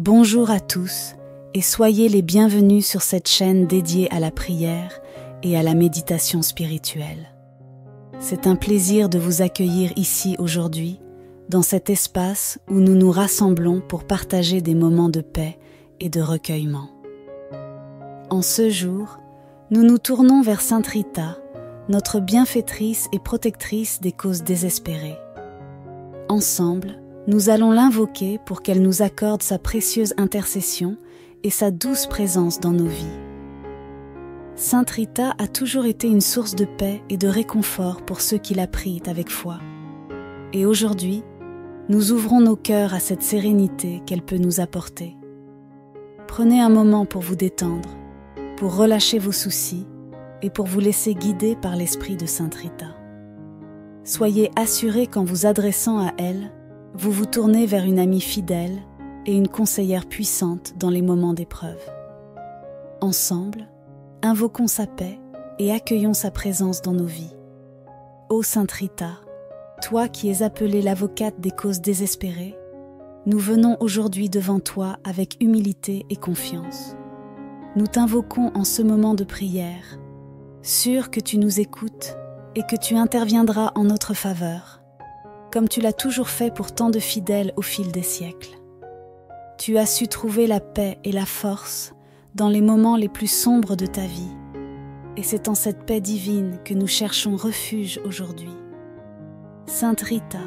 Bonjour à tous et soyez les bienvenus sur cette chaîne dédiée à la prière et à la méditation spirituelle. C'est un plaisir de vous accueillir ici aujourd'hui, dans cet espace où nous nous rassemblons pour partager des moments de paix et de recueillement. En ce jour, nous nous tournons vers Sainte Rita, notre bienfaitrice et protectrice des causes désespérées. Ensemble, nous allons l'invoquer pour qu'elle nous accorde sa précieuse intercession et sa douce présence dans nos vies. Sainte Rita a toujours été une source de paix et de réconfort pour ceux qui la prient avec foi. Et aujourd'hui, nous ouvrons nos cœurs à cette sérénité qu'elle peut nous apporter. Prenez un moment pour vous détendre, pour relâcher vos soucis et pour vous laisser guider par l'esprit de Sainte Rita. Soyez assurés qu'en vous adressant à elle, vous vous tournez vers une amie fidèle et une conseillère puissante dans les moments d'épreuve. Ensemble, invoquons sa paix et accueillons sa présence dans nos vies. Ô Sainte Rita, toi qui es appelée l'avocate des causes désespérées, nous venons aujourd'hui devant toi avec humilité et confiance. Nous t'invoquons en ce moment de prière, sûrs que tu nous écoutes et que tu interviendras en notre faveur, comme tu l'as toujours fait pour tant de fidèles au fil des siècles. Tu as su trouver la paix et la force dans les moments les plus sombres de ta vie, et c'est en cette paix divine que nous cherchons refuge aujourd'hui. Sainte Rita,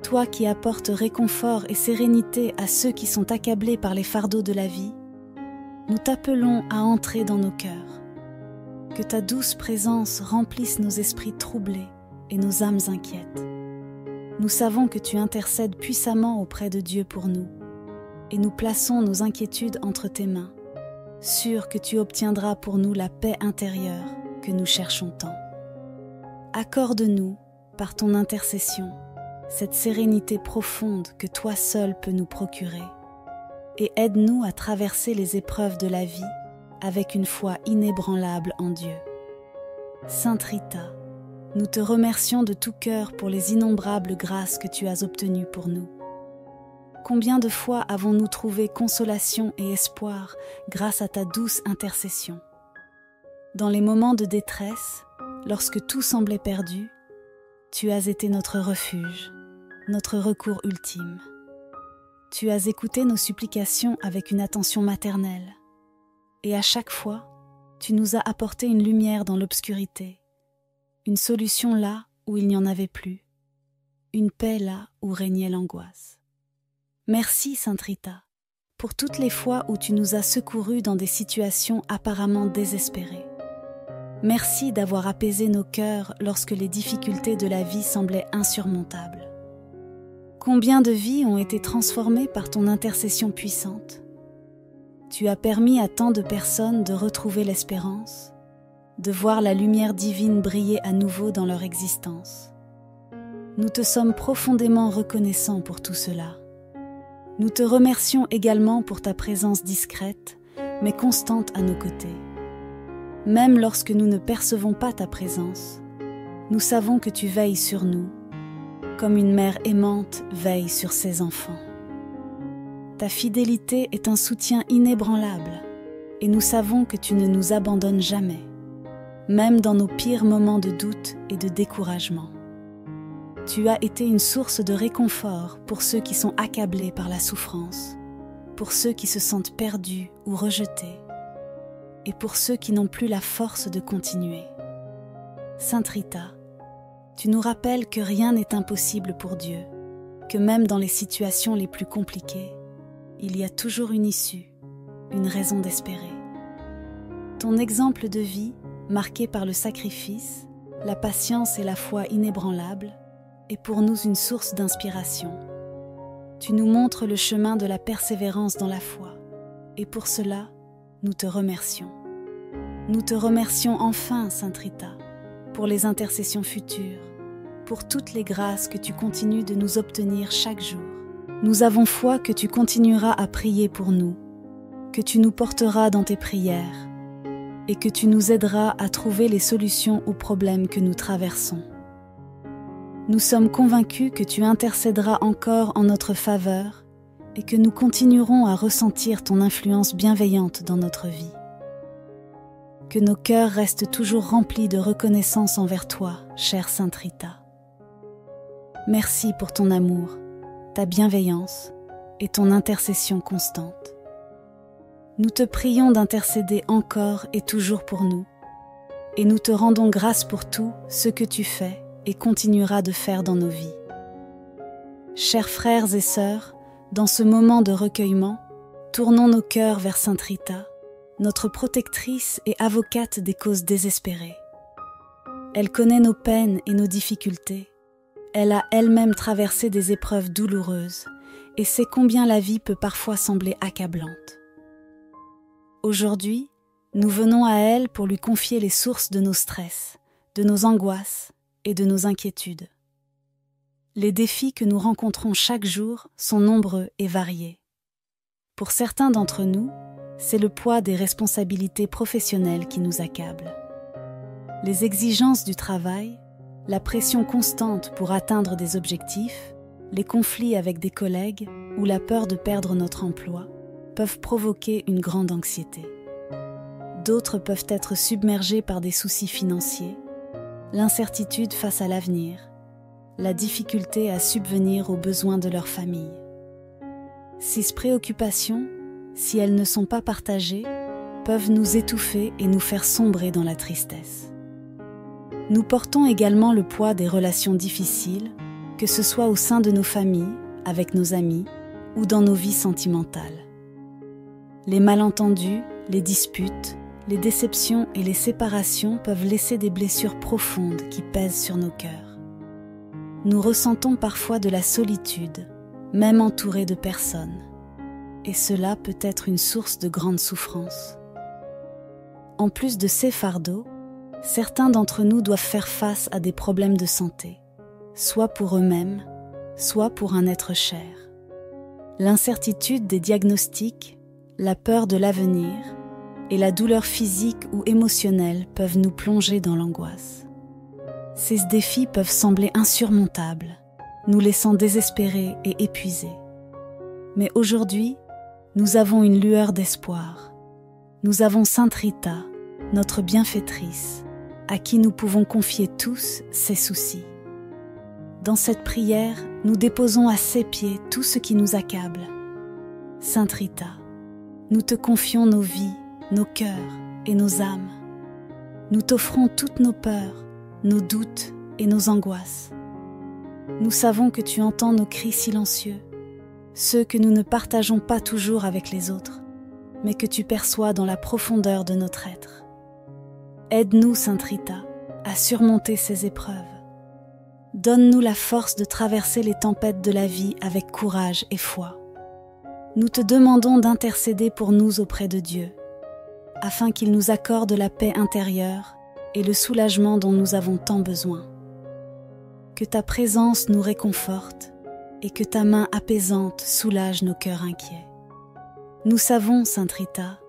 toi qui apportes réconfort et sérénité à ceux qui sont accablés par les fardeaux de la vie, nous t'appelons à entrer dans nos cœurs. Que ta douce présence remplisse nos esprits troublés et nos âmes inquiètes. Nous savons que tu intercèdes puissamment auprès de Dieu pour nous, et nous plaçons nos inquiétudes entre tes mains, sûrs que tu obtiendras pour nous la paix intérieure que nous cherchons tant. Accorde-nous, par ton intercession, cette sérénité profonde que toi seul peux nous procurer, et aide-nous à traverser les épreuves de la vie avec une foi inébranlable en Dieu. Sainte Rita, nous te remercions de tout cœur pour les innombrables grâces que tu as obtenues pour nous. Combien de fois avons-nous trouvé consolation et espoir grâce à ta douce intercession? Dans les moments de détresse, lorsque tout semblait perdu, tu as été notre refuge, notre recours ultime. Tu as écouté nos supplications avec une attention maternelle, et à chaque fois, tu nous as apporté une lumière dans l'obscurité, une solution là où il n'y en avait plus, une paix là où régnait l'angoisse. Merci Sainte Rita, pour toutes les fois où tu nous as secourus dans des situations apparemment désespérées. Merci d'avoir apaisé nos cœurs lorsque les difficultés de la vie semblaient insurmontables. Combien de vies ont été transformées par ton intercession puissante? Tu as permis à tant de personnes de retrouver l'espérance, de voir la lumière divine briller à nouveau dans leur existence. Nous te sommes profondément reconnaissants pour tout cela. Nous te remercions également pour ta présence discrète, mais constante à nos côtés. Même lorsque nous ne percevons pas ta présence, nous savons que tu veilles sur nous, comme une mère aimante veille sur ses enfants. Ta fidélité est un soutien inébranlable, et nous savons que tu ne nous abandonnes jamais, même dans nos pires moments de doute et de découragement. Tu as été une source de réconfort pour ceux qui sont accablés par la souffrance, pour ceux qui se sentent perdus ou rejetés, et pour ceux qui n'ont plus la force de continuer. Sainte Rita, tu nous rappelles que rien n'est impossible pour Dieu, que même dans les situations les plus compliquées, il y a toujours une issue, une raison d'espérer. Ton exemple de vie, marqué par le sacrifice, la patience et la foi inébranlables, est pour nous une source d'inspiration. Tu nous montres le chemin de la persévérance dans la foi, et pour cela, nous te remercions. Nous te remercions enfin, Sainte Rita, pour les intercessions futures, pour toutes les grâces que tu continues de nous obtenir chaque jour. Nous avons foi que tu continueras à prier pour nous, que tu nous porteras dans tes prières, et que tu nous aideras à trouver les solutions aux problèmes que nous traversons. Nous sommes convaincus que tu intercéderas encore en notre faveur et que nous continuerons à ressentir ton influence bienveillante dans notre vie. Que nos cœurs restent toujours remplis de reconnaissance envers toi, chère Sainte Rita. Merci pour ton amour, ta bienveillance et ton intercession constante. Nous te prions d'intercéder encore et toujours pour nous, et nous te rendons grâce pour tout ce que tu fais et continueras de faire dans nos vies. Chers frères et sœurs, dans ce moment de recueillement, tournons nos cœurs vers Sainte Rita, notre protectrice et avocate des causes désespérées. Elle connaît nos peines et nos difficultés. Elle a elle-même traversé des épreuves douloureuses et sait combien la vie peut parfois sembler accablante. Aujourd'hui, nous venons à elle pour lui confier les sources de nos stress, de nos angoisses et de nos inquiétudes. Les défis que nous rencontrons chaque jour sont nombreux et variés. Pour certains d'entre nous, c'est le poids des responsabilités professionnelles qui nous accable. Les exigences du travail, la pression constante pour atteindre des objectifs, les conflits avec des collègues ou la peur de perdre notre emploi peuvent provoquer une grande anxiété. D'autres peuvent être submergés par des soucis financiers, l'incertitude face à l'avenir, la difficulté à subvenir aux besoins de leur famille. Ces préoccupations, si elles ne sont pas partagées, peuvent nous étouffer et nous faire sombrer dans la tristesse. Nous portons également le poids des relations difficiles, que ce soit au sein de nos familles, avec nos amis ou dans nos vies sentimentales. Les malentendus, les disputes, les déceptions et les séparations peuvent laisser des blessures profondes qui pèsent sur nos cœurs. Nous ressentons parfois de la solitude, même entourés de personnes, et cela peut être une source de grande souffrance. En plus de ces fardeaux, certains d'entre nous doivent faire face à des problèmes de santé, soit pour eux-mêmes, soit pour un être cher. L'incertitude des diagnostics, la peur de l'avenir et la douleur physique ou émotionnelle peuvent nous plonger dans l'angoisse. Ces défis peuvent sembler insurmontables, nous laissant désespérés et épuisés. Mais aujourd'hui, nous avons une lueur d'espoir. Nous avons Sainte Rita, notre bienfaitrice, à qui nous pouvons confier tous ces soucis. Dans cette prière, nous déposons à ses pieds tout ce qui nous accable. Sainte Rita, nous te confions nos vies, nos cœurs et nos âmes. Nous t'offrons toutes nos peurs, nos doutes et nos angoisses. Nous savons que tu entends nos cris silencieux, ceux que nous ne partageons pas toujours avec les autres, mais que tu perçois dans la profondeur de notre être. Aide-nous, Sainte Rita, à surmonter ces épreuves. Donne-nous la force de traverser les tempêtes de la vie avec courage et foi. Nous te demandons d'intercéder pour nous auprès de Dieu, afin qu'il nous accorde la paix intérieure et le soulagement dont nous avons tant besoin. Que ta présence nous réconforte et que ta main apaisante soulage nos cœurs inquiets. Nous savons, Sainte Rita,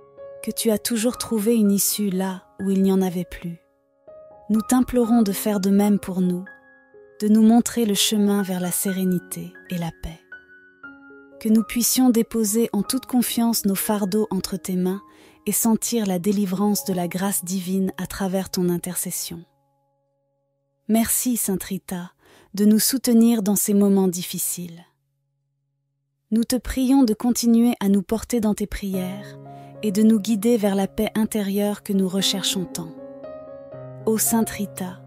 que tu as toujours trouvé une issue là où il n'y en avait plus. Nous t'implorons de faire de même pour nous, de nous montrer le chemin vers la sérénité et la paix. Que nous puissions déposer en toute confiance nos fardeaux entre tes mains et sentir la délivrance de la grâce divine à travers ton intercession. Merci, Sainte Rita, de nous soutenir dans ces moments difficiles. Nous te prions de continuer à nous porter dans tes prières et de nous guider vers la paix intérieure que nous recherchons tant. Ô Sainte Rita,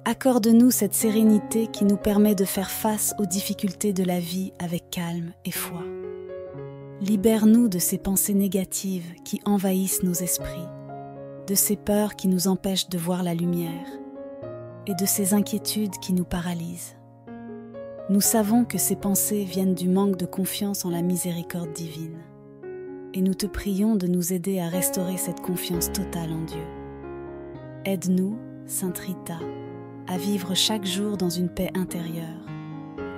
accorde-nous cette sérénité qui nous permet de faire face aux difficultés de la vie avec calme et foi. Libère-nous de ces pensées négatives qui envahissent nos esprits, de ces peurs qui nous empêchent de voir la lumière et de ces inquiétudes qui nous paralysent. Nous savons que ces pensées viennent du manque de confiance en la miséricorde divine. Et nous te prions de nous aider à restaurer cette confiance totale en Dieu. Aide-nous, Sainte Rita, à vivre chaque jour dans une paix intérieure,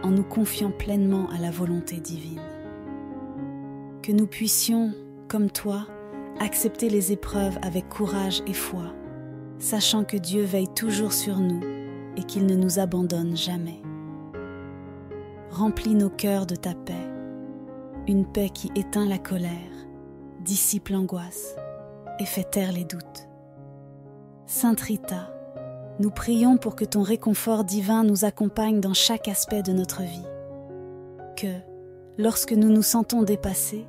en nous confiant pleinement à la volonté divine. Que nous puissions, comme toi, accepter les épreuves avec courage et foi, sachant que Dieu veille toujours sur nous et qu'il ne nous abandonne jamais. Remplis nos cœurs de ta paix. une paix qui éteint la colère, dissipe l'angoisse et fait taire les doutes. Sainte Rita, nous prions pour que ton réconfort divin nous accompagne dans chaque aspect de notre vie. Que, lorsque nous nous sentons dépassés,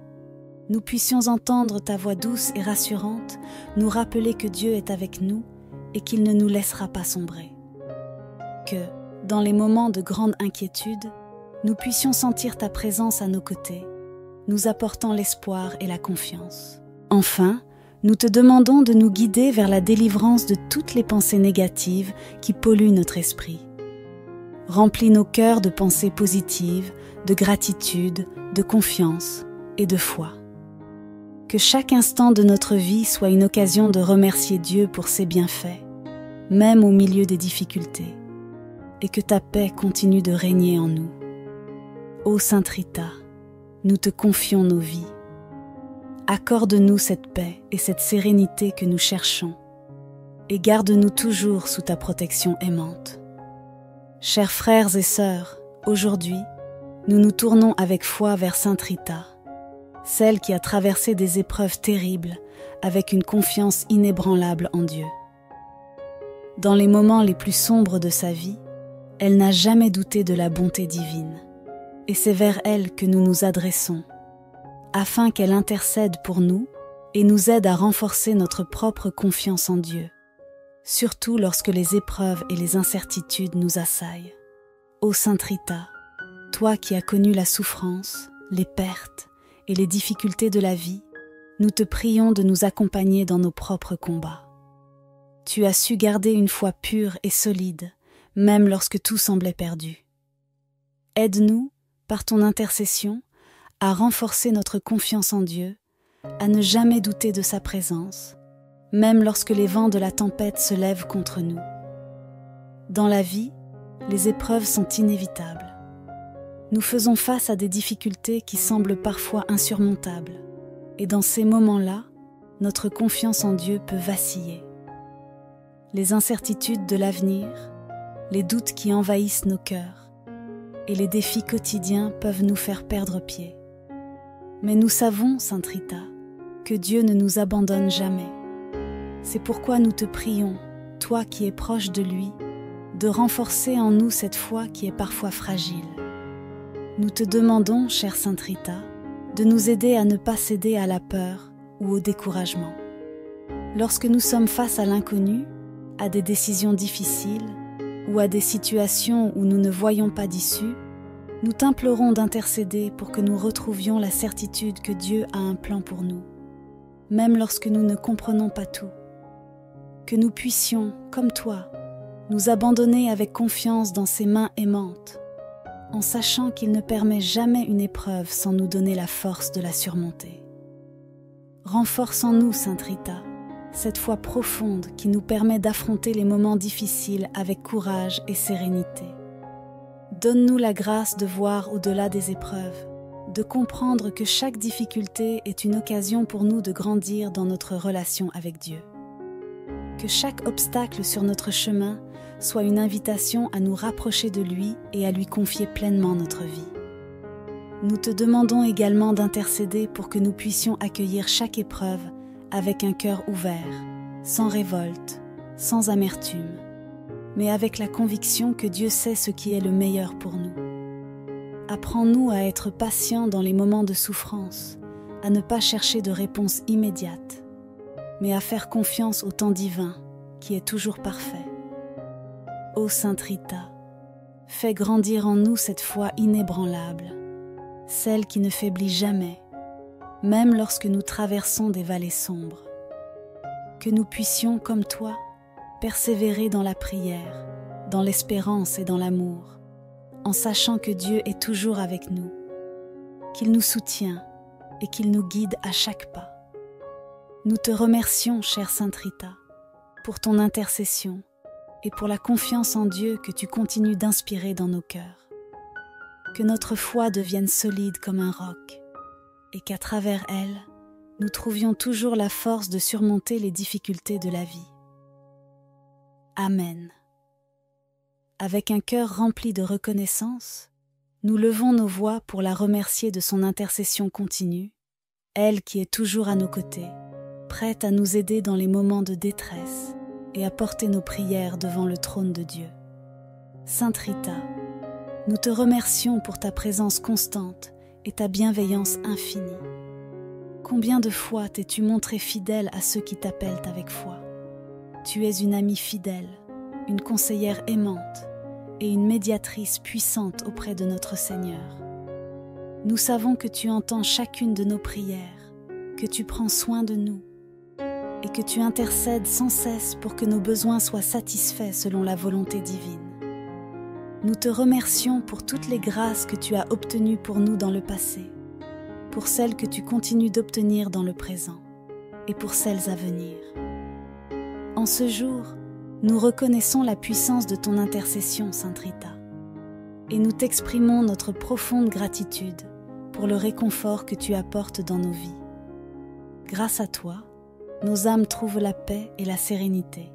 nous puissions entendre ta voix douce et rassurante nous rappeler que Dieu est avec nous et qu'il ne nous laissera pas sombrer. Que, dans les moments de grande inquiétude, nous puissions sentir ta présence à nos côtés, nous apportant l'espoir et la confiance. Enfin, nous te demandons de nous guider vers la délivrance de toutes les pensées négatives qui polluent notre esprit. Remplis nos cœurs de pensées positives, de gratitude, de confiance et de foi. Que chaque instant de notre vie soit une occasion de remercier Dieu pour ses bienfaits, même au milieu des difficultés, et que ta paix continue de régner en nous. Ô Sainte Rita, nous te confions nos vies. Accorde-nous cette paix et cette sérénité que nous cherchons, et garde-nous toujours sous ta protection aimante. Chers frères et sœurs, aujourd'hui, nous nous tournons avec foi vers Sainte Rita, celle qui a traversé des épreuves terribles avec une confiance inébranlable en Dieu. Dans les moments les plus sombres de sa vie, elle n'a jamais douté de la bonté divine, et c'est vers elle que nous nous adressons, afin qu'elle intercède pour nous et nous aide à renforcer notre propre confiance en Dieu, surtout lorsque les épreuves et les incertitudes nous assaillent. Ô Sainte Rita, toi qui as connu la souffrance, les pertes et les difficultés de la vie, nous te prions de nous accompagner dans nos propres combats. Tu as su garder une foi pure et solide, même lorsque tout semblait perdu. Aide-nous, par ton intercession, à renforcer notre confiance en Dieu, à ne jamais douter de sa présence, même lorsque les vents de la tempête se lèvent contre nous. Dans la vie, les épreuves sont inévitables. Nous faisons face à des difficultés qui semblent parfois insurmontables, et dans ces moments-là, notre confiance en Dieu peut vaciller. Les incertitudes de l'avenir, les doutes qui envahissent nos cœurs, et les défis quotidiens peuvent nous faire perdre pied. Mais nous savons, Sainte Rita, que Dieu ne nous abandonne jamais. C'est pourquoi nous te prions, toi qui es proche de lui, de renforcer en nous cette foi qui est parfois fragile. Nous te demandons, chère Sainte Rita, de nous aider à ne pas céder à la peur ou au découragement. Lorsque nous sommes face à l'inconnu, à des décisions difficiles ou à des situations où nous ne voyons pas d'issue, nous t'implorons d'intercéder pour que nous retrouvions la certitude que Dieu a un plan pour nous, même lorsque nous ne comprenons pas tout. Que nous puissions, comme toi, nous abandonner avec confiance dans ses mains aimantes, en sachant qu'il ne permet jamais une épreuve sans nous donner la force de la surmonter. Renforce en nous, Sainte Rita, cette foi profonde qui nous permet d'affronter les moments difficiles avec courage et sérénité. Donne-nous la grâce de voir au-delà des épreuves, de comprendre que chaque difficulté est une occasion pour nous de grandir dans notre relation avec Dieu. Que chaque obstacle sur notre chemin soit une invitation à nous rapprocher de lui et à lui confier pleinement notre vie. Nous te demandons également d'intercéder pour que nous puissions accueillir chaque épreuve avec un cœur ouvert, sans révolte, sans amertume, mais avec la conviction que Dieu sait ce qui est le meilleur pour nous. Apprends-nous à être patients dans les moments de souffrance, à ne pas chercher de réponse immédiate, mais à faire confiance au temps divin, qui est toujours parfait. Ô Sainte Rita, fais grandir en nous cette foi inébranlable, celle qui ne faiblit jamais, même lorsque nous traversons des vallées sombres. Que nous puissions, comme toi, persévérer dans la prière, dans l'espérance et dans l'amour, en sachant que Dieu est toujours avec nous, qu'il nous soutient et qu'il nous guide à chaque pas. Nous te remercions, chère Sainte Rita, pour ton intercession et pour la confiance en Dieu que tu continues d'inspirer dans nos cœurs. Que notre foi devienne solide comme un roc et qu'à travers elle, nous trouvions toujours la force de surmonter les difficultés de la vie. Amen. Avec un cœur rempli de reconnaissance, Nous levons nos voix pour la remercier de son intercession continue, elle qui est toujours à nos côtés, prête à nous aider dans les moments de détresse et à porter nos prières devant le trône de Dieu. Sainte Rita, nous te remercions pour ta présence constante et ta bienveillance infinie. Combien de fois t'es-tu montrée fidèle à ceux qui t'appellent avec foi? Tu es une amie fidèle, une conseillère aimante et une médiatrice puissante auprès de notre Seigneur. Nous savons que tu entends chacune de nos prières, que tu prends soin de nous et que tu intercèdes sans cesse pour que nos besoins soient satisfaits selon la volonté divine. Nous te remercions pour toutes les grâces que tu as obtenues pour nous dans le passé, pour celles que tu continues d'obtenir dans le présent et pour celles à venir. En ce jour, nous reconnaissons la puissance de ton intercession, Sainte Rita, et nous t'exprimons notre profonde gratitude pour le réconfort que tu apportes dans nos vies. Grâce à toi, nos âmes trouvent la paix et la sérénité,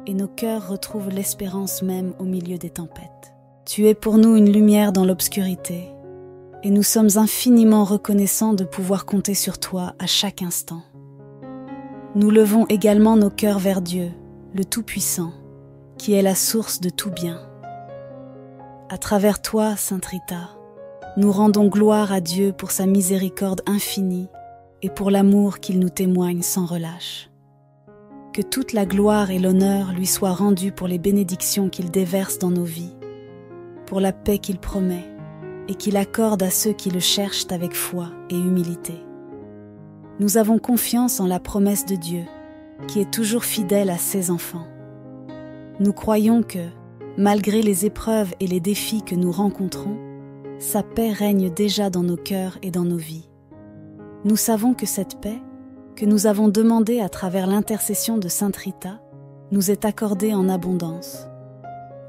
et nos cœurs retrouvent l'espérance même au milieu des tempêtes. Tu es pour nous une lumière dans l'obscurité, et nous sommes infiniment reconnaissants de pouvoir compter sur toi à chaque instant. Nous levons également nos cœurs vers Dieu, le Tout-Puissant, qui est la source de tout bien. À travers toi, Sainte Rita, nous rendons gloire à Dieu pour sa miséricorde infinie et pour l'amour qu'il nous témoigne sans relâche. Que toute la gloire et l'honneur lui soient rendus pour les bénédictions qu'il déverse dans nos vies, pour la paix qu'il promet et qu'il accorde à ceux qui le cherchent avec foi et humilité. Nous avons confiance en la promesse de Dieu, qui est toujours fidèle à ses enfants. Nous croyons que, malgré les épreuves et les défis que nous rencontrons, sa paix règne déjà dans nos cœurs et dans nos vies. Nous savons que cette paix, que nous avons demandée à travers l'intercession de Sainte Rita, nous est accordée en abondance.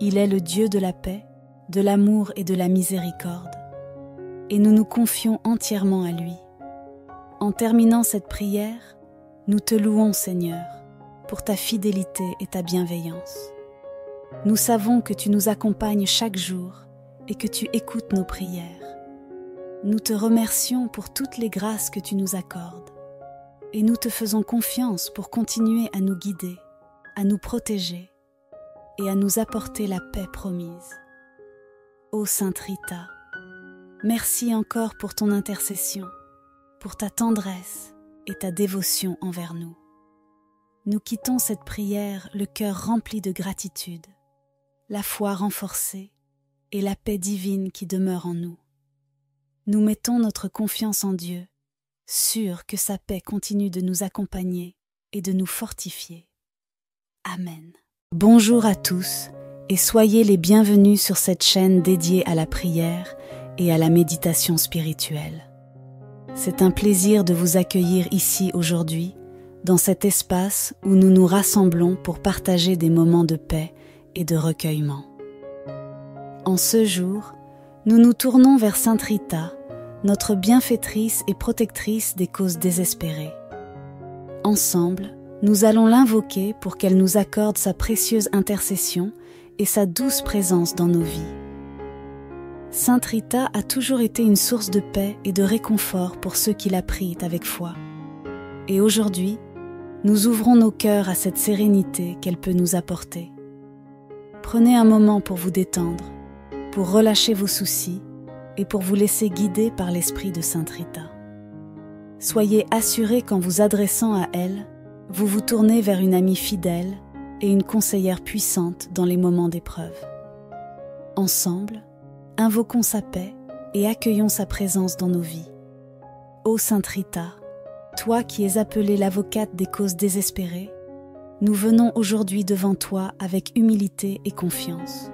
Il est le Dieu de la paix, de l'amour et de la miséricorde, et nous nous confions entièrement à lui. En terminant cette prière, nous te louons, Seigneur, pour ta fidélité et ta bienveillance. Nous savons que tu nous accompagnes chaque jour et que tu écoutes nos prières. Nous te remercions pour toutes les grâces que tu nous accordes et nous te faisons confiance pour continuer à nous guider, à nous protéger et à nous apporter la paix promise. Ô Sainte Rita, merci encore pour ton intercession, pour ta tendresse et ta dévotion envers nous. Nous quittons cette prière le cœur rempli de gratitude, la foi renforcée et la paix divine qui demeure en nous. Nous mettons notre confiance en Dieu, sûrs que sa paix continue de nous accompagner et de nous fortifier. Amen. Bonjour à tous et soyez les bienvenus sur cette chaîne dédiée à la prière et à la méditation spirituelle. C'est un plaisir de vous accueillir ici aujourd'hui, dans cet espace où nous nous rassemblons pour partager des moments de paix et de recueillement. En ce jour, nous nous tournons vers Sainte Rita, notre bienfaitrice et protectrice des causes désespérées. Ensemble, nous allons l'invoquer pour qu'elle nous accorde sa précieuse intercession et sa douce présence dans nos vies. Sainte Rita a toujours été une source de paix et de réconfort pour ceux qui la prient avec foi. Et aujourd'hui, nous ouvrons nos cœurs à cette sérénité qu'elle peut nous apporter. Prenez un moment pour vous détendre, pour relâcher vos soucis et pour vous laisser guider par l'esprit de Sainte Rita. Soyez assurés qu'en vous adressant à elle, vous vous tournez vers une amie fidèle et une conseillère puissante dans les moments d'épreuve. Ensemble, invoquons sa paix et accueillons sa présence dans nos vies. Ô Sainte Rita, toi qui es appelée l'avocate des causes désespérées, nous venons aujourd'hui devant toi avec humilité et confiance.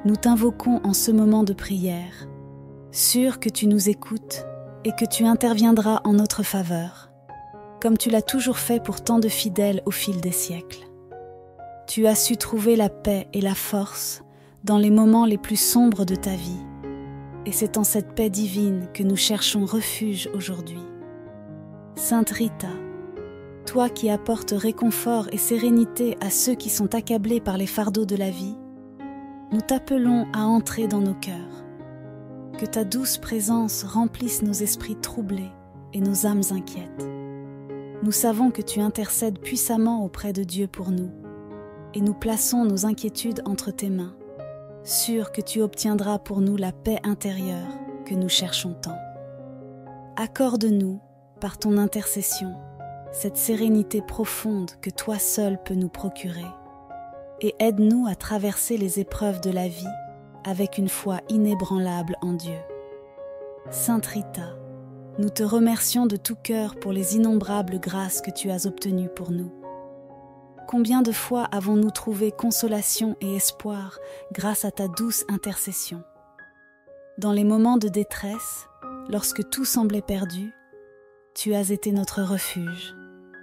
Nous t'invoquons en ce moment de prière, sûrs que tu nous écoutes et que tu interviendras en notre faveur, comme tu l'as toujours fait pour tant de fidèles au fil des siècles. Tu as su trouver la paix et la force dans les moments les plus sombres de ta vie, et c'est en cette paix divine que nous cherchons refuge aujourd'hui. Sainte Rita, toi qui apportes réconfort et sérénité à ceux qui sont accablés par les fardeaux de la vie, nous t'appelons à entrer dans nos cœurs. Que ta douce présence remplisse nos esprits troublés et nos âmes inquiètes. Nous savons que tu intercèdes puissamment auprès de Dieu pour nous, et nous plaçons nos inquiétudes entre tes mains, sûrs que tu obtiendras pour nous la paix intérieure que nous cherchons tant. Accorde-nous, par ton intercession, cette sérénité profonde que toi seul peux nous procurer, et aide-nous à traverser les épreuves de la vie avec une foi inébranlable en Dieu. Sainte Rita, nous te remercions de tout cœur pour les innombrables grâces que tu as obtenues pour nous. Combien de fois avons-nous trouvé consolation et espoir grâce à ta douce intercession? Dans les moments de détresse, lorsque tout semblait perdu, tu as été notre refuge,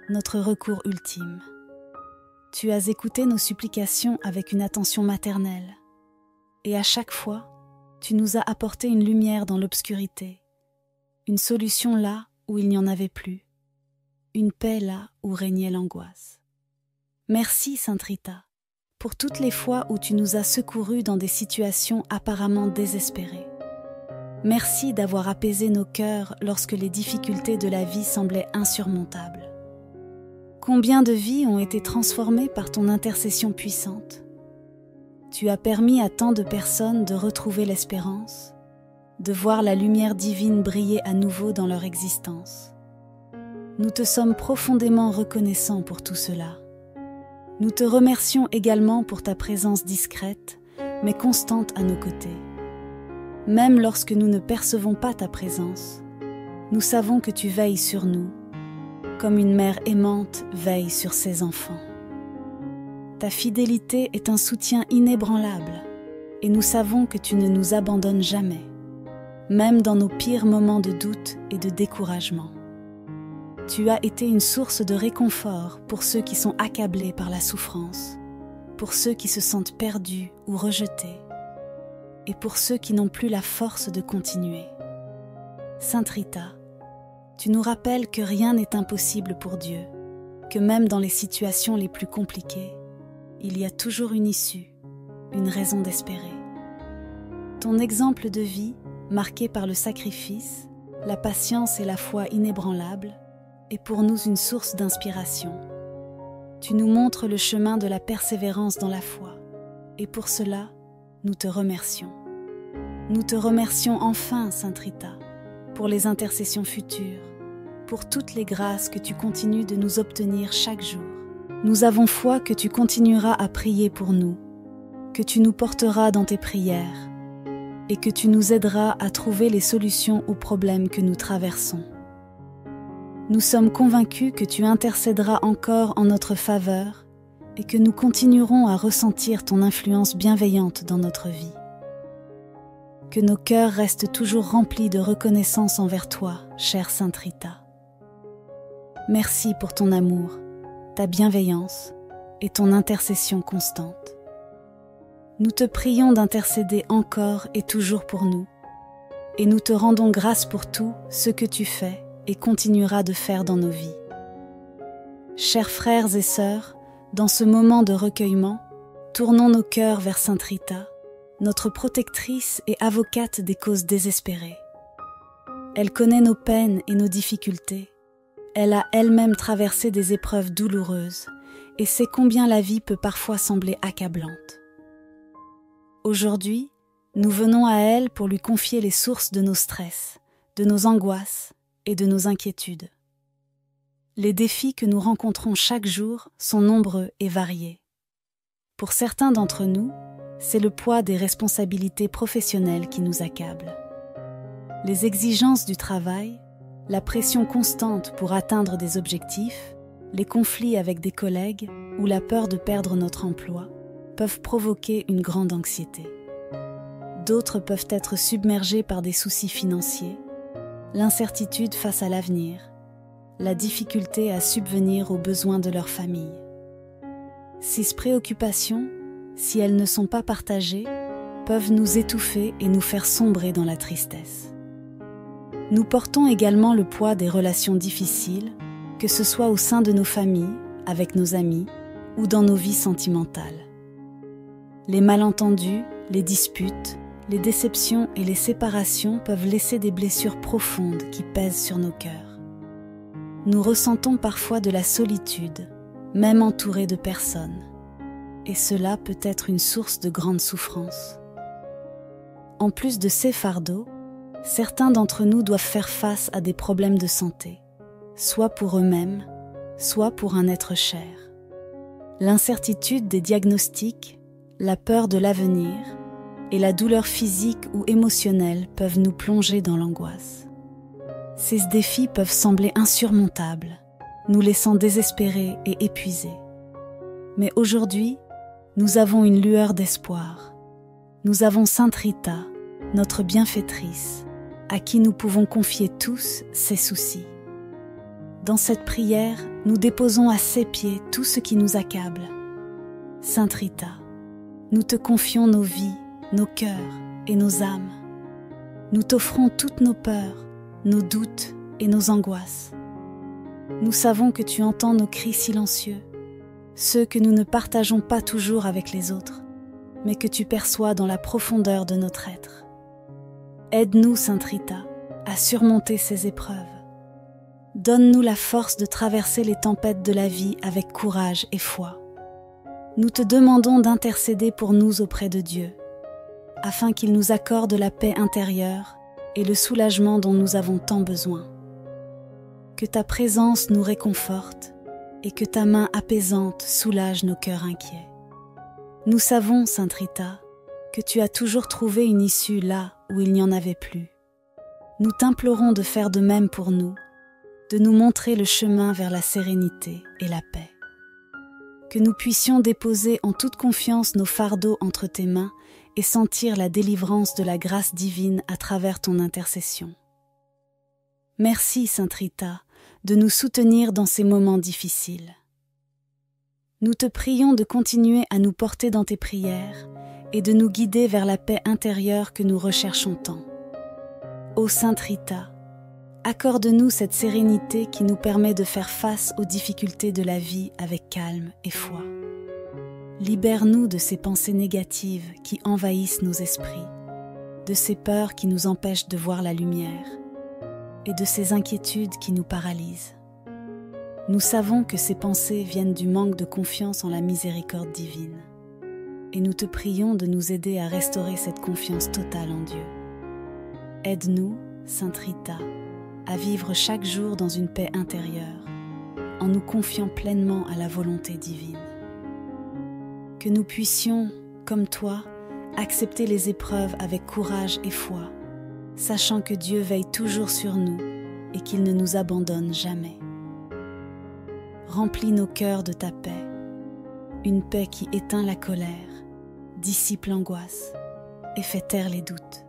notre recours ultime. Tu as écouté nos supplications avec une attention maternelle, et à chaque fois, tu nous as apporté une lumière dans l'obscurité, une solution là où il n'y en avait plus, une paix là où régnait l'angoisse. Merci, Sainte Rita, pour toutes les fois où tu nous as secourus dans des situations apparemment désespérées. Merci d'avoir apaisé nos cœurs lorsque les difficultés de la vie semblaient insurmontables. Combien de vies ont été transformées par ton intercession puissante? Tu as permis à tant de personnes de retrouver l'espérance, de voir la lumière divine briller à nouveau dans leur existence. Nous te sommes profondément reconnaissants pour tout cela. Nous te remercions également pour ta présence discrète, mais constante à nos côtés. Même lorsque nous ne percevons pas ta présence, nous savons que tu veilles sur nous, comme une mère aimante veille sur ses enfants. Ta fidélité est un soutien inébranlable, et nous savons que tu ne nous abandonnes jamais, même dans nos pires moments de doute et de découragement. Tu as été une source de réconfort pour ceux qui sont accablés par la souffrance, pour ceux qui se sentent perdus ou rejetés, et pour ceux qui n'ont plus la force de continuer. Sainte Rita, tu nous rappelles que rien n'est impossible pour Dieu, que même dans les situations les plus compliquées, il y a toujours une issue, une raison d'espérer. Ton exemple de vie, marqué par le sacrifice, la patience et la foi inébranlables, est pour nous une source d'inspiration. Tu nous montres le chemin de la persévérance dans la foi, et pour cela, nous te remercions. Nous te remercions enfin, Sainte Rita, pour les intercessions futures, pour toutes les grâces que tu continues de nous obtenir chaque jour. Nous avons foi que tu continueras à prier pour nous, que tu nous porteras dans tes prières, et que tu nous aideras à trouver les solutions aux problèmes que nous traversons. Nous sommes convaincus que tu intercéderas encore en notre faveur et que nous continuerons à ressentir ton influence bienveillante dans notre vie. Que nos cœurs restent toujours remplis de reconnaissance envers toi, chère Sainte Rita. Merci pour ton amour, ta bienveillance et ton intercession constante. Nous te prions d'intercéder encore et toujours pour nous, et nous te rendons grâce pour tout ce que tu fais et continueras de faire dans nos vies. Chers frères et sœurs, dans ce moment de recueillement, tournons nos cœurs vers Sainte Rita, notre protectrice et avocate des causes désespérées. Elle connaît nos peines et nos difficultés. Elle a elle-même traversé des épreuves douloureuses et sait combien la vie peut parfois sembler accablante. Aujourd'hui, nous venons à elle pour lui confier les sources de nos stress, de nos angoisses et de nos inquiétudes. Les défis que nous rencontrons chaque jour sont nombreux et variés. Pour certains d'entre nous, c'est le poids des responsabilités professionnelles qui nous accable. Les exigences du travail, la pression constante pour atteindre des objectifs, les conflits avec des collègues ou la peur de perdre notre emploi peuvent provoquer une grande anxiété. D'autres peuvent être submergés par des soucis financiers, l'incertitude face à l'avenir, la difficulté à subvenir aux besoins de leur famille. Ces préoccupations, si elles ne sont pas partagées, peuvent nous étouffer et nous faire sombrer dans la tristesse. Nous portons également le poids des relations difficiles, que ce soit au sein de nos familles, avec nos amis ou dans nos vies sentimentales. Les malentendus, les disputes les déceptions et les séparations peuvent laisser des blessures profondes qui pèsent sur nos cœurs. Nous ressentons parfois de la solitude, même entourés de personnes, et cela peut être une source de grande souffrance. En plus de ces fardeaux, certains d'entre nous doivent faire face à des problèmes de santé, soit pour eux-mêmes, soit pour un être cher. L'incertitude des diagnostics, la peur de l'avenir et la douleur physique ou émotionnelle peuvent nous plonger dans l'angoisse. Ces défis peuvent sembler insurmontables, nous laissant désespérés et épuisés. Mais aujourd'hui, nous avons une lueur d'espoir. Nous avons Sainte Rita, notre bienfaitrice, à qui nous pouvons confier tous ces soucis. Dans cette prière, nous déposons à ses pieds tout ce qui nous accable. Sainte Rita, nous te confions nos vies, nos cœurs et nos âmes. Nous t'offrons toutes nos peurs, nos doutes et nos angoisses. Nous savons que tu entends nos cris silencieux, ceux que nous ne partageons pas toujours avec les autres, mais que tu perçois dans la profondeur de notre être. Aide-nous, Sainte Rita, à surmonter ces épreuves. Donne-nous la force de traverser les tempêtes de la vie avec courage et foi. Nous te demandons d'intercéder pour nous auprès de Dieu, afin qu'il nous accorde la paix intérieure et le soulagement dont nous avons tant besoin. Que ta présence nous réconforte et que ta main apaisante soulage nos cœurs inquiets. Nous savons, Sainte Rita, que tu as toujours trouvé une issue là où il n'y en avait plus. Nous t'implorons de faire de même pour nous, de nous montrer le chemin vers la sérénité et la paix. Que nous puissions déposer en toute confiance nos fardeaux entre tes mains et sentir la délivrance de la grâce divine à travers ton intercession. Merci, Sainte Rita, de nous soutenir dans ces moments difficiles. Nous te prions de continuer à nous porter dans tes prières et de nous guider vers la paix intérieure que nous recherchons tant. Ô Sainte Rita, accorde-nous cette sérénité qui nous permet de faire face aux difficultés de la vie avec calme et foi. Libère-nous de ces pensées négatives qui envahissent nos esprits, de ces peurs qui nous empêchent de voir la lumière et de ces inquiétudes qui nous paralysent. Nous savons que ces pensées viennent du manque de confiance en la miséricorde divine, et nous te prions de nous aider à restaurer cette confiance totale en Dieu. Aide-nous, Sainte Rita, à vivre chaque jour dans une paix intérieure, en nous confiant pleinement à la volonté divine. Que nous puissions, comme toi, accepter les épreuves avec courage et foi, sachant que Dieu veille toujours sur nous et qu'il ne nous abandonne jamais. Remplis nos cœurs de ta paix, une paix qui éteint la colère, dissipe l'angoisse et fait taire les doutes.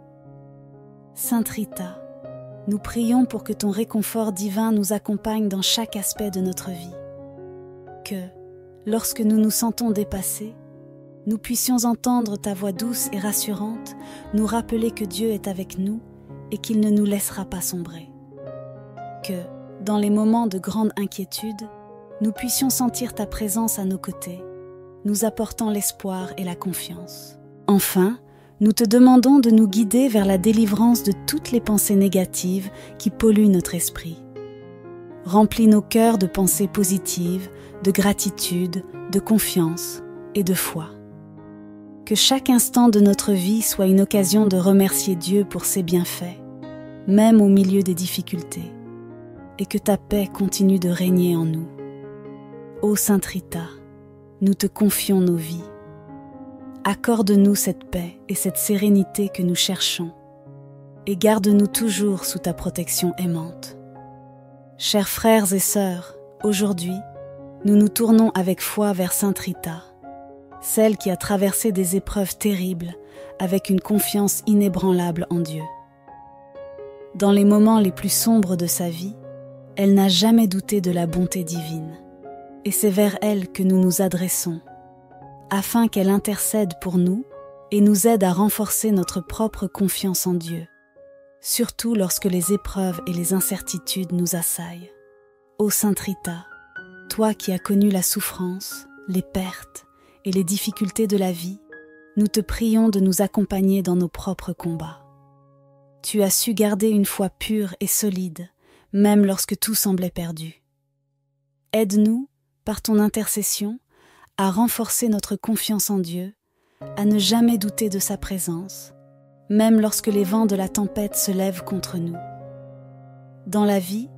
Sainte Rita, nous prions pour que ton réconfort divin nous accompagne dans chaque aspect de notre vie. Que, lorsque nous nous sentons dépassés, nous puissions entendre ta voix douce et rassurante nous rappeler que Dieu est avec nous et qu'il ne nous laissera pas sombrer. Que, dans les moments de grande inquiétude, nous puissions sentir ta présence à nos côtés, nous apportant l'espoir et la confiance. Enfin, nous te demandons de nous guider vers la délivrance de toutes les pensées négatives qui polluent notre esprit. Remplis nos cœurs de pensées positives, de gratitude, de confiance et de foi. Que chaque instant de notre vie soit une occasion de remercier Dieu pour ses bienfaits, même au milieu des difficultés, et que ta paix continue de régner en nous. Ô Sainte Rita, nous te confions nos vies. Accorde-nous cette paix et cette sérénité que nous cherchons, et garde-nous toujours sous ta protection aimante. Chers frères et sœurs, aujourd'hui, nous nous tournons avec foi vers Sainte Rita, celle qui a traversé des épreuves terribles avec une confiance inébranlable en Dieu. Dans les moments les plus sombres de sa vie, elle n'a jamais douté de la bonté divine, et c'est vers elle que nous nous adressons, afin qu'elle intercède pour nous et nous aide à renforcer notre propre confiance en Dieu, surtout lorsque les épreuves et les incertitudes nous assaillent. Ô Sainte Rita, toi qui as connu la souffrance, les pertes et les difficultés de la vie, nous te prions de nous accompagner dans nos propres combats. Tu as su garder une foi pure et solide, même lorsque tout semblait perdu. Aide-nous, par ton intercession, à renforcer notre confiance en Dieu, à ne jamais douter de sa présence, même lorsque les vents de la tempête se lèvent contre nous. Dans la vie,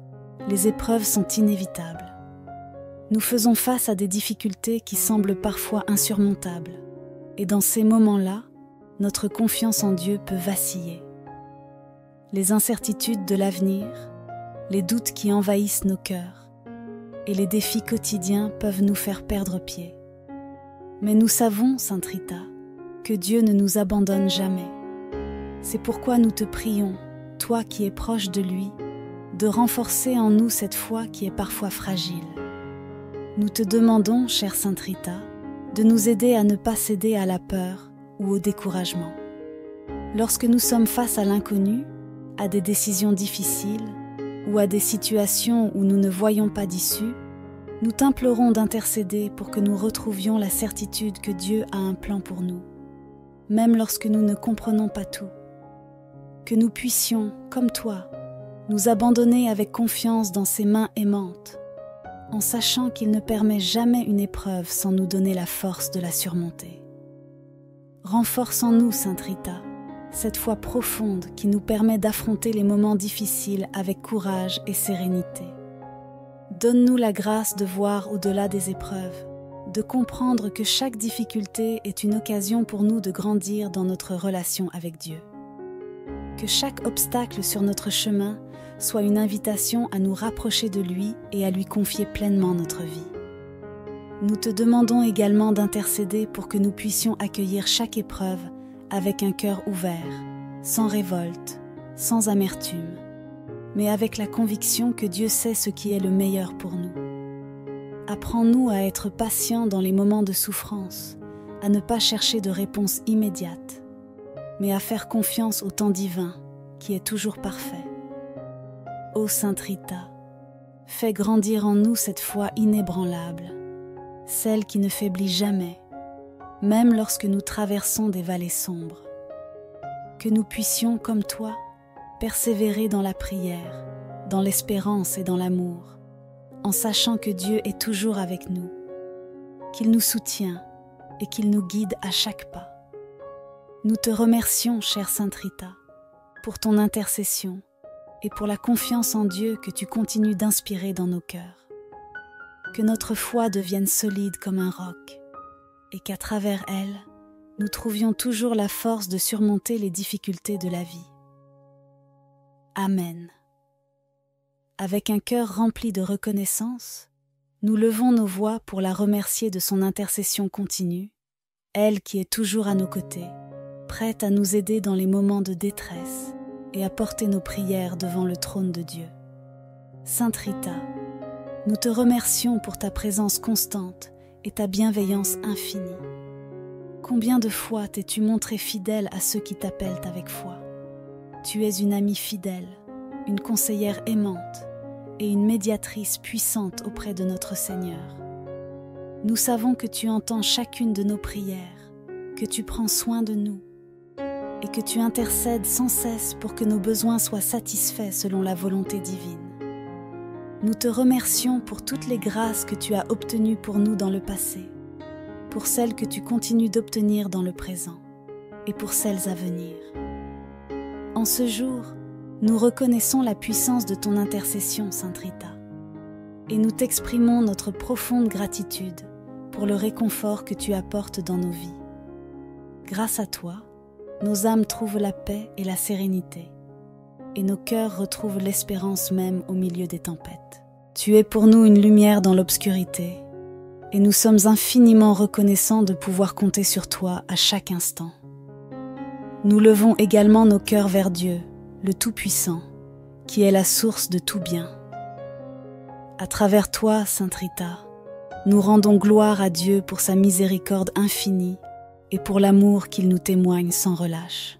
les épreuves sont inévitables. Nous faisons face à des difficultés qui semblent parfois insurmontables, et dans ces moments-là, notre confiance en Dieu peut vaciller. Les incertitudes de l'avenir, les doutes qui envahissent nos cœurs, et les défis quotidiens peuvent nous faire perdre pied. Mais nous savons, Sainte Rita, que Dieu ne nous abandonne jamais. C'est pourquoi nous te prions, toi qui es proche de lui, de renforcer en nous cette foi qui est parfois fragile. Nous te demandons, chère Sainte Rita, de nous aider à ne pas céder à la peur ou au découragement. Lorsque nous sommes face à l'inconnu, à des décisions difficiles ou à des situations où nous ne voyons pas d'issue, nous t'implorons d'intercéder pour que nous retrouvions la certitude que Dieu a un plan pour nous, même lorsque nous ne comprenons pas tout. Que nous puissions, comme toi, nous abandonner avec confiance dans ses mains aimantes, en sachant qu'il ne permet jamais une épreuve sans nous donner la force de la surmonter. Renforce en nous, Sainte Rita, cette foi profonde qui nous permet d'affronter les moments difficiles avec courage et sérénité. Donne-nous la grâce de voir au-delà des épreuves, de comprendre que chaque difficulté est une occasion pour nous de grandir dans notre relation avec Dieu. Que chaque obstacle sur notre chemin soit une invitation à nous rapprocher de lui et à lui confier pleinement notre vie. Nous te demandons également d'intercéder pour que nous puissions accueillir chaque épreuve avec un cœur ouvert, sans révolte, sans amertume, mais avec la conviction que Dieu sait ce qui est le meilleur pour nous. Apprends-nous à être patients dans les moments de souffrance, à ne pas chercher de réponse immédiate, mais à faire confiance au temps divin, qui est toujours parfait. Ô Sainte Rita, fais grandir en nous cette foi inébranlable, celle qui ne faiblit jamais, même lorsque nous traversons des vallées sombres. Que nous puissions, comme toi, persévérer dans la prière, dans l'espérance et dans l'amour, en sachant que Dieu est toujours avec nous, qu'il nous soutient et qu'il nous guide à chaque pas. Nous te remercions, chère Sainte Rita, pour ton intercession et pour la confiance en Dieu que tu continues d'inspirer dans nos cœurs. Que notre foi devienne solide comme un roc et qu'à travers elle, nous trouvions toujours la force de surmonter les difficultés de la vie. Amen. Avec un cœur rempli de reconnaissance, nous levons nos voix pour la remercier de son intercession continue, elle qui est toujours à nos côtés, prête à nous aider dans les moments de détresse et à porter nos prières devant le trône de Dieu. Sainte Rita, nous te remercions pour ta présence constante et ta bienveillance infinie. Combien de fois t'es-tu montrée fidèle à ceux qui t'appellent avec foi? Tu es une amie fidèle, une conseillère aimante et une médiatrice puissante auprès de notre Seigneur. Nous savons que tu entends chacune de nos prières, que tu prends soin de nous et que tu intercèdes sans cesse pour que nos besoins soient satisfaits selon la volonté divine. Nous te remercions pour toutes les grâces que tu as obtenues pour nous dans le passé, pour celles que tu continues d'obtenir dans le présent et pour celles à venir. En ce jour, nous reconnaissons la puissance de ton intercession, Sainte Rita, et nous t'exprimons notre profonde gratitude pour le réconfort que tu apportes dans nos vies. Grâce à toi, nos âmes trouvent la paix et la sérénité, et nos cœurs retrouvent l'espérance même au milieu des tempêtes. Tu es pour nous une lumière dans l'obscurité, et nous sommes infiniment reconnaissants de pouvoir compter sur toi à chaque instant. Nous levons également nos cœurs vers Dieu, le Tout-Puissant, qui est la source de tout bien. À travers toi, Sainte Rita, nous rendons gloire à Dieu pour sa miséricorde infinie et pour l'amour qu'il nous témoigne sans relâche.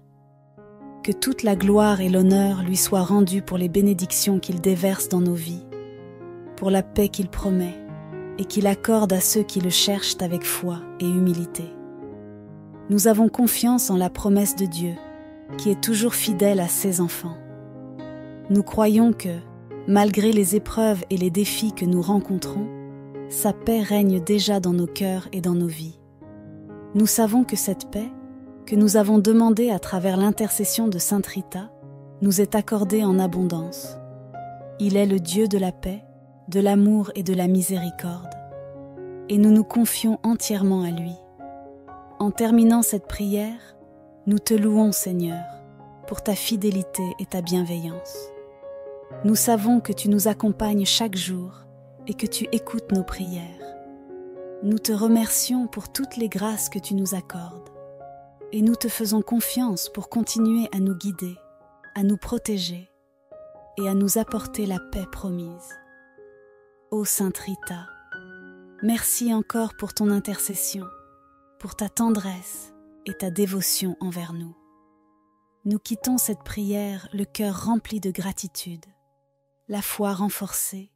Que toute la gloire et l'honneur lui soient rendus pour les bénédictions qu'il déverse dans nos vies, pour la paix qu'il promet et qu'il accorde à ceux qui le cherchent avec foi et humilité. Nous avons confiance en la promesse de Dieu, qui est toujours fidèle à ses enfants. Nous croyons que, malgré les épreuves et les défis que nous rencontrons, sa paix règne déjà dans nos cœurs et dans nos vies. Nous savons que cette paix, que nous avons demandée à travers l'intercession de Sainte Rita, nous est accordée en abondance. Il est le Dieu de la paix, de l'amour et de la miséricorde. Et nous nous confions entièrement à lui. En terminant cette prière, nous te louons, Seigneur, pour ta fidélité et ta bienveillance. Nous savons que tu nous accompagnes chaque jour et que tu écoutes nos prières. Nous te remercions pour toutes les grâces que tu nous accordes et nous te faisons confiance pour continuer à nous guider, à nous protéger et à nous apporter la paix promise. Ô Sainte Rita, merci encore pour ton intercession, pour ta tendresse et ta dévotion envers nous. Nous quittons cette prière le cœur rempli de gratitude, la foi renforcée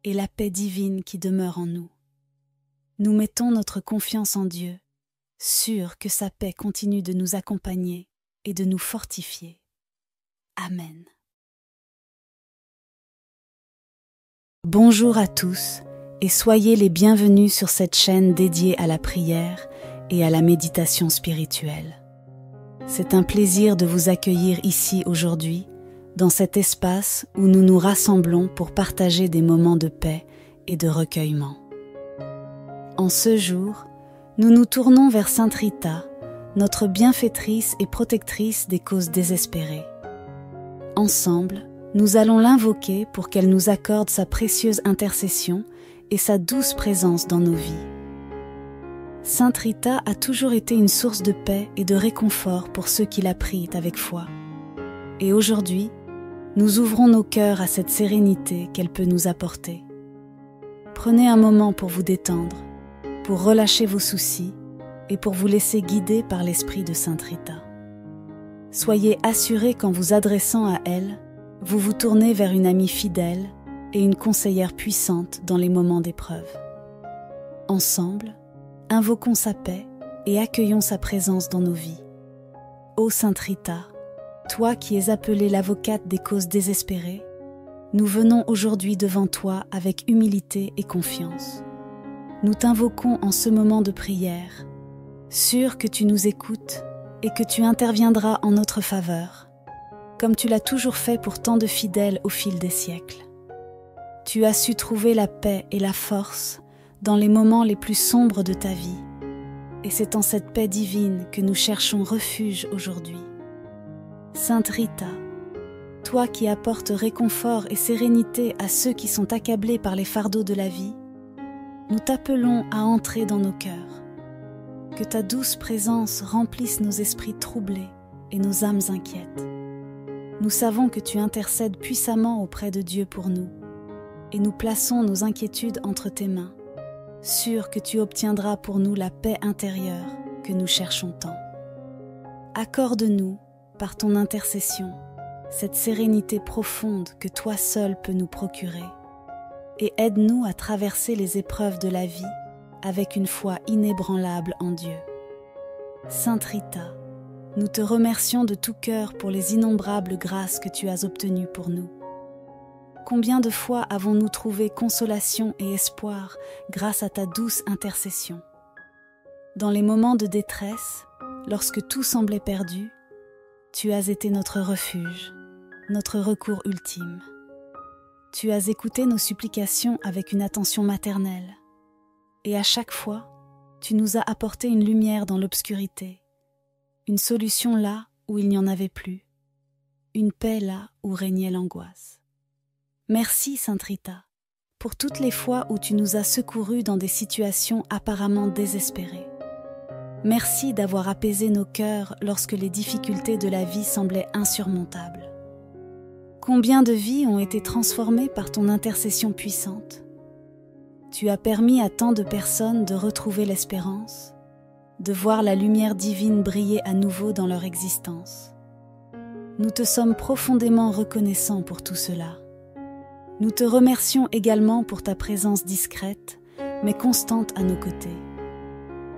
et la paix divine qui demeure en nous. Nous mettons notre confiance en Dieu, sûrs que sa paix continue de nous accompagner et de nous fortifier. Amen. Bonjour à tous et soyez les bienvenus sur cette chaîne dédiée à la prière et à la méditation spirituelle. C'est un plaisir de vous accueillir ici aujourd'hui, dans cet espace où nous nous rassemblons pour partager des moments de paix et de recueillement. En ce jour, nous nous tournons vers Sainte Rita, notre bienfaitrice et protectrice des causes désespérées. Ensemble, nous allons l'invoquer pour qu'elle nous accorde sa précieuse intercession et sa douce présence dans nos vies. Sainte Rita a toujours été une source de paix et de réconfort pour ceux qui la prient avec foi. Et aujourd'hui, nous ouvrons nos cœurs à cette sérénité qu'elle peut nous apporter. Prenez un moment pour vous détendre, pour relâcher vos soucis et pour vous laisser guider par l'esprit de Sainte Rita. Soyez assurés qu'en vous adressant à elle, vous vous tournez vers une amie fidèle et une conseillère puissante dans les moments d'épreuve. Ensemble, invoquons sa paix et accueillons sa présence dans nos vies. Ô Sainte Rita, toi qui es appelée l'avocate des causes désespérées, nous venons aujourd'hui devant toi avec humilité et confiance. Nous t'invoquons en ce moment de prière, sûrs que tu nous écoutes et que tu interviendras en notre faveur, comme tu l'as toujours fait pour tant de fidèles au fil des siècles. Tu as su trouver la paix et la force dans les moments les plus sombres de ta vie, et c'est en cette paix divine que nous cherchons refuge aujourd'hui. Sainte Rita, toi qui apportes réconfort et sérénité à ceux qui sont accablés par les fardeaux de la vie, nous t'appelons à entrer dans nos cœurs. Que ta douce présence remplisse nos esprits troublés et nos âmes inquiètes. Nous savons que tu intercèdes puissamment auprès de Dieu pour nous, et nous plaçons nos inquiétudes entre tes mains, sûrs que tu obtiendras pour nous la paix intérieure que nous cherchons tant. Accorde-nous, par ton intercession, cette sérénité profonde que toi seul peux nous procurer, et aide-nous à traverser les épreuves de la vie avec une foi inébranlable en Dieu. Sainte Rita, nous te remercions de tout cœur pour les innombrables grâces que tu as obtenues pour nous. Combien de fois avons-nous trouvé consolation et espoir grâce à ta douce intercession? Dans les moments de détresse, lorsque tout semblait perdu, tu as été notre refuge, notre recours ultime. Tu as écouté nos supplications avec une attention maternelle, et à chaque fois, tu nous as apporté une lumière dans l'obscurité, une solution là où il n'y en avait plus, une paix là où régnait l'angoisse. Merci, Sainte Rita, pour toutes les fois où tu nous as secourus dans des situations apparemment désespérées. Merci d'avoir apaisé nos cœurs lorsque les difficultés de la vie semblaient insurmontables. Combien de vies ont été transformées par ton intercession puissante? Tu as permis à tant de personnes de retrouver l'espérance, de voir la lumière divine briller à nouveau dans leur existence. Nous te sommes profondément reconnaissants pour tout cela. Nous te remercions également pour ta présence discrète, mais constante à nos côtés.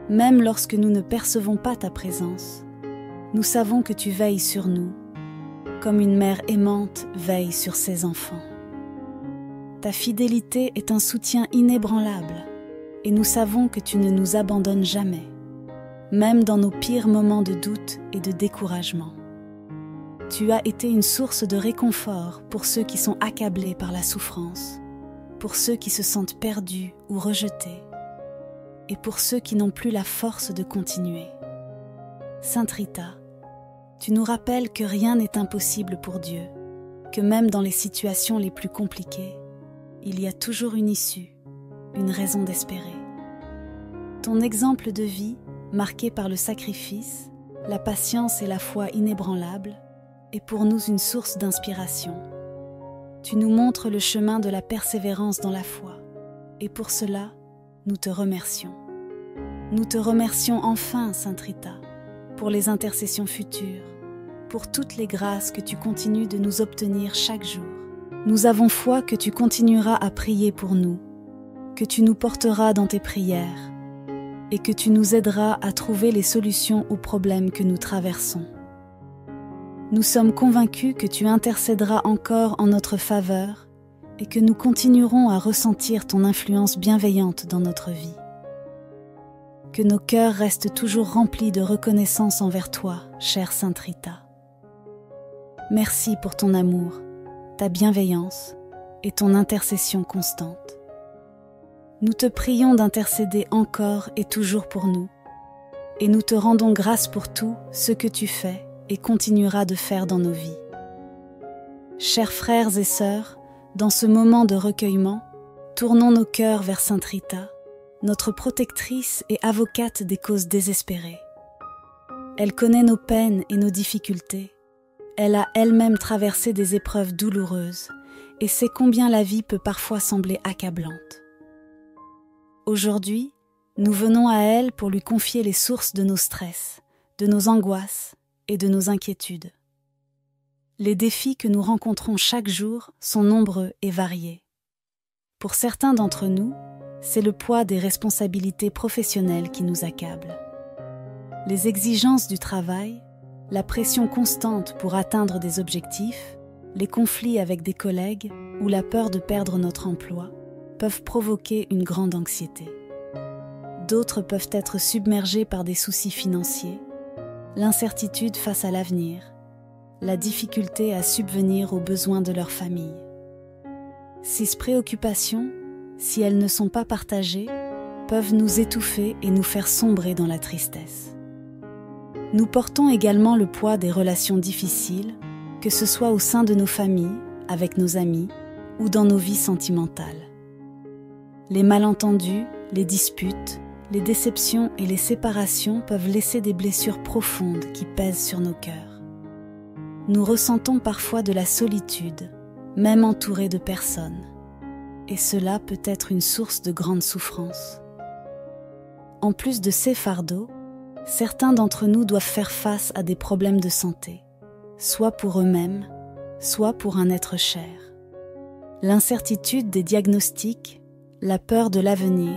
Même lorsque nous ne percevons pas ta présence, nous savons que tu veilles sur nous, comme une mère aimante veille sur ses enfants. Ta fidélité est un soutien inébranlable, et nous savons que tu ne nous abandonnes jamais, même dans nos pires moments de doute et de découragement. Tu as été une source de réconfort pour ceux qui sont accablés par la souffrance, pour ceux qui se sentent perdus ou rejetés, et pour ceux qui n'ont plus la force de continuer. Sainte Rita, tu nous rappelles que rien n'est impossible pour Dieu, que même dans les situations les plus compliquées, il y a toujours une issue, une raison d'espérer. Ton exemple de vie, marqué par le sacrifice, la patience et la foi inébranlable, est pour nous une source d'inspiration. Tu nous montres le chemin de la persévérance dans la foi, et pour cela, nous te remercions. Nous te remercions enfin, Sainte Rita, pour les intercessions futures, pour toutes les grâces que tu continues de nous obtenir chaque jour. Nous avons foi que tu continueras à prier pour nous, que tu nous porteras dans tes prières et que tu nous aideras à trouver les solutions aux problèmes que nous traversons. Nous sommes convaincus que tu intercéderas encore en notre faveur et que nous continuerons à ressentir ton influence bienveillante dans notre vie. Que nos cœurs restent toujours remplis de reconnaissance envers toi, chère Sainte Rita. Merci pour ton amour, ta bienveillance et ton intercession constante. Nous te prions d'intercéder encore et toujours pour nous, et nous te rendons grâce pour tout ce que tu fais et continueras de faire dans nos vies. Chers frères et sœurs, dans ce moment de recueillement, tournons nos cœurs vers Sainte Rita, notre protectrice et avocate des causes désespérées. Elle connaît nos peines et nos difficultés. Elle a elle-même traversé des épreuves douloureuses et sait combien la vie peut parfois sembler accablante. Aujourd'hui, nous venons à elle pour lui confier les sources de nos stress, de nos angoisses et de nos inquiétudes. Les défis que nous rencontrons chaque jour sont nombreux et variés. Pour certains d'entre nous, c'est le poids des responsabilités professionnelles qui nous accable. Les exigences du travail, la pression constante pour atteindre des objectifs, les conflits avec des collègues ou la peur de perdre notre emploi peuvent provoquer une grande anxiété. D'autres peuvent être submergés par des soucis financiers, l'incertitude face à l'avenir, la difficulté à subvenir aux besoins de leur famille. Ces préoccupations, si elles ne sont pas partagées, peuvent nous étouffer et nous faire sombrer dans la tristesse. Nous portons également le poids des relations difficiles, que ce soit au sein de nos familles, avec nos amis ou dans nos vies sentimentales. Les malentendus, les disputes, les déceptions et les séparations peuvent laisser des blessures profondes qui pèsent sur nos cœurs. Nous ressentons parfois de la solitude, même entourés de personnes, et cela peut être une source de grande souffrance. En plus de ces fardeaux, certains d'entre nous doivent faire face à des problèmes de santé, soit pour eux-mêmes, soit pour un être cher. L'incertitude des diagnostics, la peur de l'avenir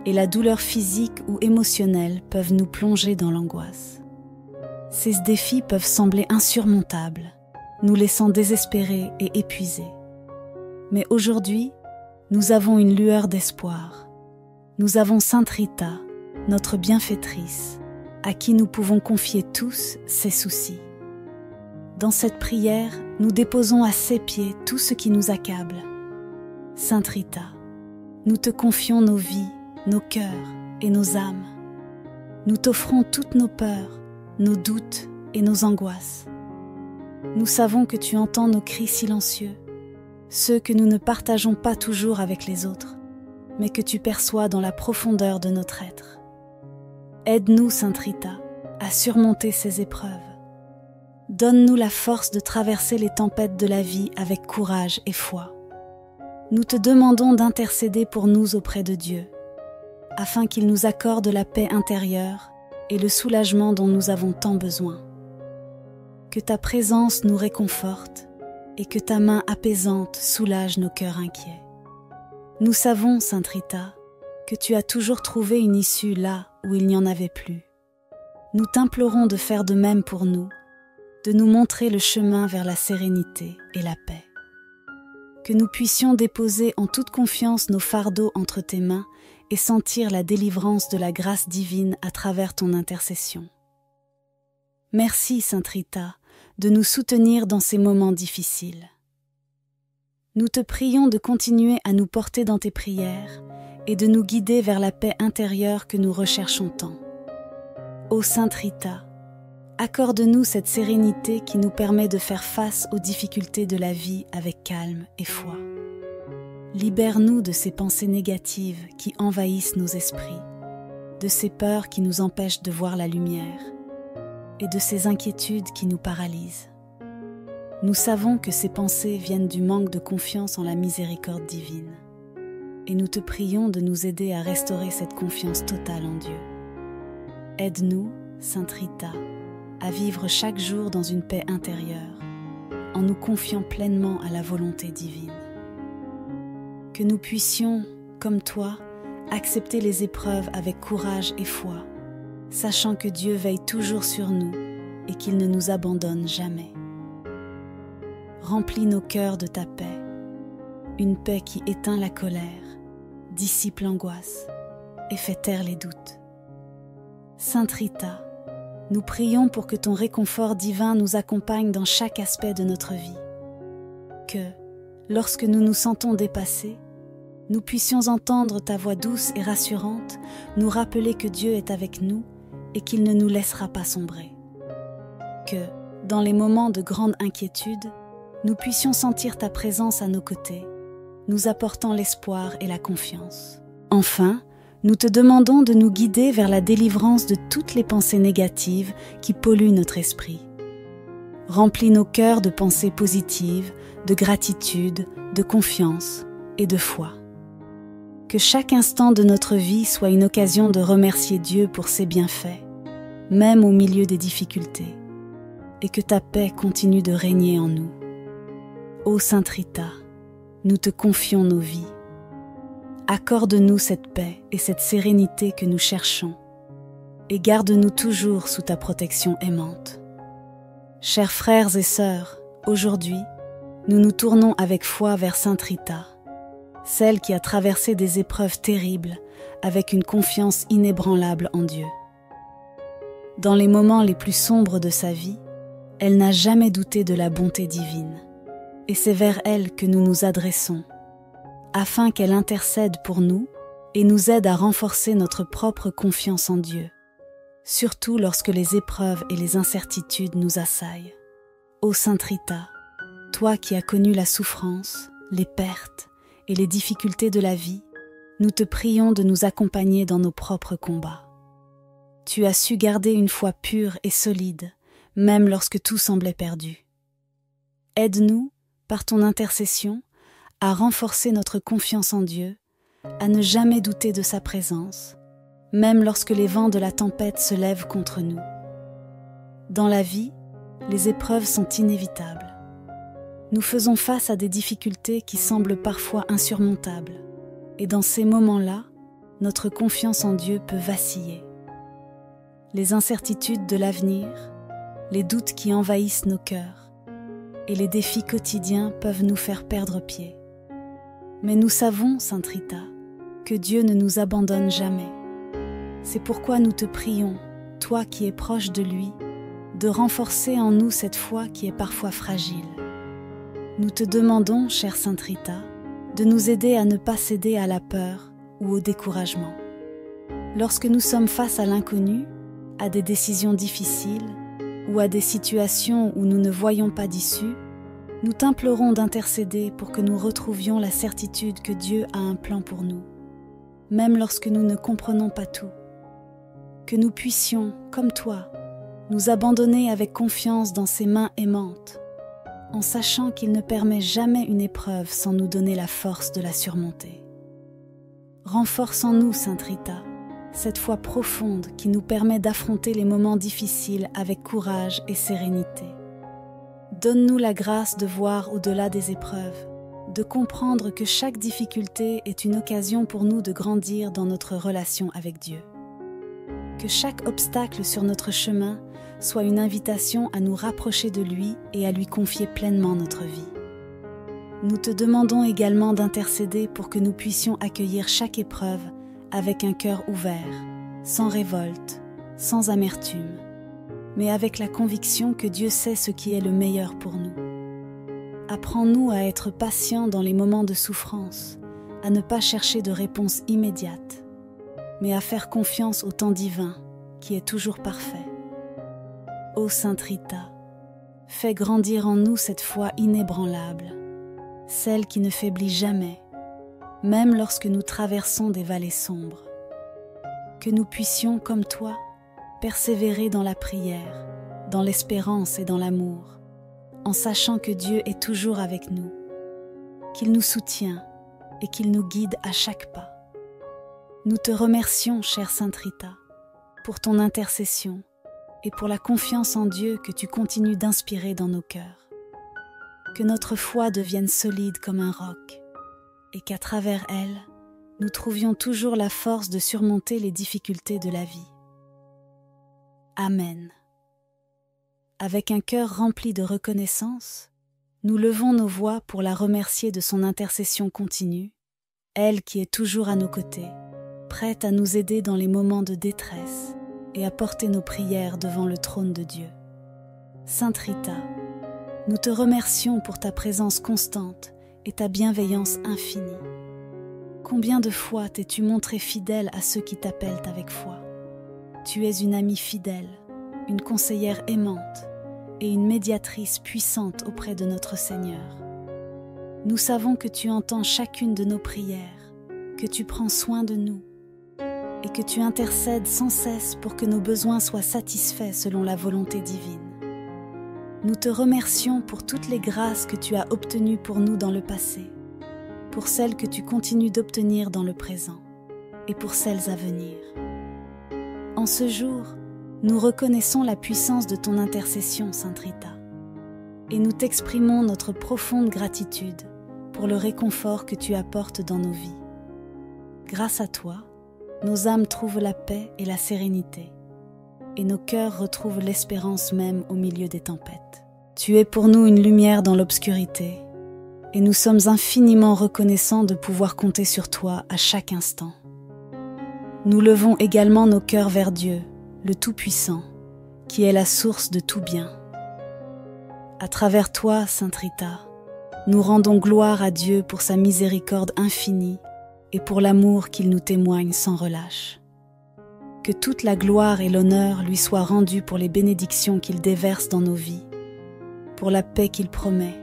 et la douleur physique ou émotionnelle peuvent nous plonger dans l'angoisse. Ces défis peuvent sembler insurmontables, nous laissant désespérés et épuisés. Mais aujourd'hui, nous avons une lueur d'espoir. Nous avons Sainte Rita, notre bienfaitrice, à qui nous pouvons confier tous ces soucis. Dans cette prière, nous déposons à ses pieds tout ce qui nous accable. Sainte Rita, nous te confions nos vies, nos cœurs et nos âmes. Nous t'offrons toutes nos peurs, nos doutes et nos angoisses. Nous savons que tu entends nos cris silencieux, ceux que nous ne partageons pas toujours avec les autres, mais que tu perçois dans la profondeur de notre être. Aide-nous, Sainte Rita, à surmonter ces épreuves. Donne-nous la force de traverser les tempêtes de la vie avec courage et foi. Nous te demandons d'intercéder pour nous auprès de Dieu, afin qu'il nous accorde la paix intérieure et le soulagement dont nous avons tant besoin. Que ta présence nous réconforte et que ta main apaisante soulage nos cœurs inquiets. Nous savons, Sainte Rita, que tu as toujours trouvé une issue là où il n'y en avait plus. Nous t'implorons de faire de même pour nous, de nous montrer le chemin vers la sérénité et la paix. Que nous puissions déposer en toute confiance nos fardeaux entre tes mains et sentir la délivrance de la grâce divine à travers ton intercession. Merci, Sainte Rita, de nous soutenir dans ces moments difficiles. Nous te prions de continuer à nous porter dans tes prières et de nous guider vers la paix intérieure que nous recherchons tant. Ô Sainte Rita, accorde-nous cette sérénité qui nous permet de faire face aux difficultés de la vie avec calme et foi. Libère-nous de ces pensées négatives qui envahissent nos esprits, de ces peurs qui nous empêchent de voir la lumière et de ces inquiétudes qui nous paralysent. Nous savons que ces pensées viennent du manque de confiance en la miséricorde divine. Et nous te prions de nous aider à restaurer cette confiance totale en Dieu. Aide-nous, Sainte Rita, à vivre chaque jour dans une paix intérieure, en nous confiant pleinement à la volonté divine. Que nous puissions, comme toi, accepter les épreuves avec courage et foi, sachant que Dieu veille toujours sur nous et qu'il ne nous abandonne jamais. Remplis nos cœurs de ta paix, une paix qui éteint la colère, dissipe l'angoisse et fait taire les doutes. Sainte Rita, nous prions pour que ton réconfort divin nous accompagne dans chaque aspect de notre vie. Que, lorsque nous nous sentons dépassés, nous puissions entendre ta voix douce et rassurante nous rappeler que Dieu est avec nous et qu'il ne nous laissera pas sombrer. Que, dans les moments de grande inquiétude, nous puissions sentir ta présence à nos côtés, nous apportant l'espoir et la confiance. Enfin, nous te demandons de nous guider vers la délivrance de toutes les pensées négatives qui polluent notre esprit. Remplis nos cœurs de pensées positives, de gratitude, de confiance et de foi. Que chaque instant de notre vie soit une occasion de remercier Dieu pour ses bienfaits, même au milieu des difficultés, et que ta paix continue de régner en nous. Ô Sainte Rita, nous te confions nos vies. Accorde-nous cette paix et cette sérénité que nous cherchons, et garde-nous toujours sous ta protection aimante. Chers frères et sœurs, aujourd'hui, nous nous tournons avec foi vers Sainte Rita, celle qui a traversé des épreuves terribles avec une confiance inébranlable en Dieu. Dans les moments les plus sombres de sa vie, elle n'a jamais douté de la bonté divine, et c'est vers elle que nous nous adressons, afin qu'elle intercède pour nous et nous aide à renforcer notre propre confiance en Dieu, surtout lorsque les épreuves et les incertitudes nous assaillent. Ô Sainte Rita, toi qui as connu la souffrance, les pertes et les difficultés de la vie, nous te prions de nous accompagner dans nos propres combats. Tu as su garder une foi pure et solide, même lorsque tout semblait perdu. Aide-nous, par ton intercession, à renforcer notre confiance en Dieu, à ne jamais douter de sa présence, même lorsque les vents de la tempête se lèvent contre nous. Dans la vie, les épreuves sont inévitables. Nous faisons face à des difficultés qui semblent parfois insurmontables, et dans ces moments-là, notre confiance en Dieu peut vaciller. Les incertitudes de l'avenir, les doutes qui envahissent nos cœurs, et les défis quotidiens peuvent nous faire perdre pied. Mais nous savons, Sainte Rita, que Dieu ne nous abandonne jamais. C'est pourquoi nous te prions, toi qui es proche de lui, de renforcer en nous cette foi qui est parfois fragile. Nous te demandons, chère Sainte Rita, de nous aider à ne pas céder à la peur ou au découragement. Lorsque nous sommes face à l'inconnu, à des décisions difficiles ou à des situations où nous ne voyons pas d'issue, nous t'implorons d'intercéder pour que nous retrouvions la certitude que Dieu a un plan pour nous, même lorsque nous ne comprenons pas tout. Que nous puissions, comme toi, nous abandonner avec confiance dans ses mains aimantes, en sachant qu'il ne permet jamais une épreuve sans nous donner la force de la surmonter. Renforce en nous, Sainte Rita, cette foi profonde qui nous permet d'affronter les moments difficiles avec courage et sérénité. Donne-nous la grâce de voir au-delà des épreuves, de comprendre que chaque difficulté est une occasion pour nous de grandir dans notre relation avec Dieu. Que chaque obstacle sur notre chemin soit une invitation à nous rapprocher de lui et à lui confier pleinement notre vie. Nous te demandons également d'intercéder pour que nous puissions accueillir chaque épreuve avec un cœur ouvert, sans révolte, sans amertume, mais avec la conviction que Dieu sait ce qui est le meilleur pour nous. Apprends-nous à être patients dans les moments de souffrance, à ne pas chercher de réponse immédiate, mais à faire confiance au temps divin qui est toujours parfait. Ô Sainte Rita, fais grandir en nous cette foi inébranlable, celle qui ne faiblit jamais, même lorsque nous traversons des vallées sombres. Que nous puissions, comme toi, persévérer dans la prière, dans l'espérance et dans l'amour, en sachant que Dieu est toujours avec nous, qu'il nous soutient et qu'il nous guide à chaque pas. Nous te remercions, chère Sainte Rita, pour ton intercession et pour la confiance en Dieu que tu continues d'inspirer dans nos cœurs. Que notre foi devienne solide comme un roc et qu'à travers elle, nous trouvions toujours la force de surmonter les difficultés de la vie. Amen. Avec un cœur rempli de reconnaissance, nous levons nos voix pour la remercier de son intercession continue, elle qui est toujours à nos côtés, prête à nous aider dans les moments de détresse et à porter nos prières devant le trône de Dieu. Sainte Rita, nous te remercions pour ta présence constante et ta bienveillance infinie. Combien de fois t'es-tu montrée fidèle à ceux qui t'appellent avec foi? Tu es une amie fidèle, une conseillère aimante et une médiatrice puissante auprès de notre Seigneur. Nous savons que tu entends chacune de nos prières, que tu prends soin de nous et que tu intercèdes sans cesse pour que nos besoins soient satisfaits selon la volonté divine. Nous te remercions pour toutes les grâces que tu as obtenues pour nous dans le passé, pour celles que tu continues d'obtenir dans le présent et pour celles à venir. En ce jour, nous reconnaissons la puissance de ton intercession, Sainte Rita, et nous t'exprimons notre profonde gratitude pour le réconfort que tu apportes dans nos vies. Grâce à toi, nos âmes trouvent la paix et la sérénité, et nos cœurs retrouvent l'espérance même au milieu des tempêtes. Tu es pour nous une lumière dans l'obscurité, et nous sommes infiniment reconnaissants de pouvoir compter sur toi à chaque instant. Nous levons également nos cœurs vers Dieu, le Tout-Puissant, qui est la source de tout bien. À travers toi, Sainte Rita, nous rendons gloire à Dieu pour sa miséricorde infinie et pour l'amour qu'il nous témoigne sans relâche. Que toute la gloire et l'honneur lui soient rendus pour les bénédictions qu'il déverse dans nos vies, pour la paix qu'il promet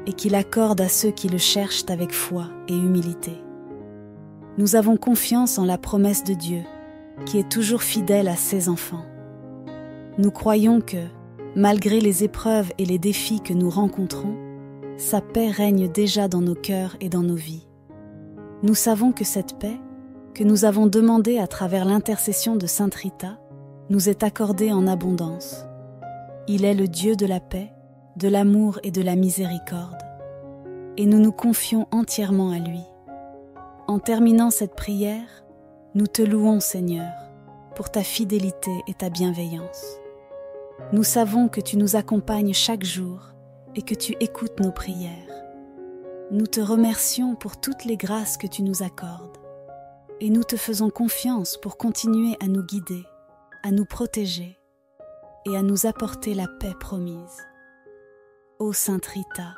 et qu'il accorde à ceux qui le cherchent avec foi et humilité. Nous avons confiance en la promesse de Dieu, qui est toujours fidèle à ses enfants. Nous croyons que, malgré les épreuves et les défis que nous rencontrons, sa paix règne déjà dans nos cœurs et dans nos vies. Nous savons que cette paix, que nous avons demandée à travers l'intercession de Sainte Rita, nous est accordée en abondance. Il est le Dieu de la paix, de l'amour et de la miséricorde, et nous nous confions entièrement à lui. En terminant cette prière, nous te louons, Seigneur, pour ta fidélité et ta bienveillance. Nous savons que tu nous accompagnes chaque jour et que tu écoutes nos prières. Nous te remercions pour toutes les grâces que tu nous accordes et nous te faisons confiance pour continuer à nous guider, à nous protéger et à nous apporter la paix promise. Ô Sainte Rita,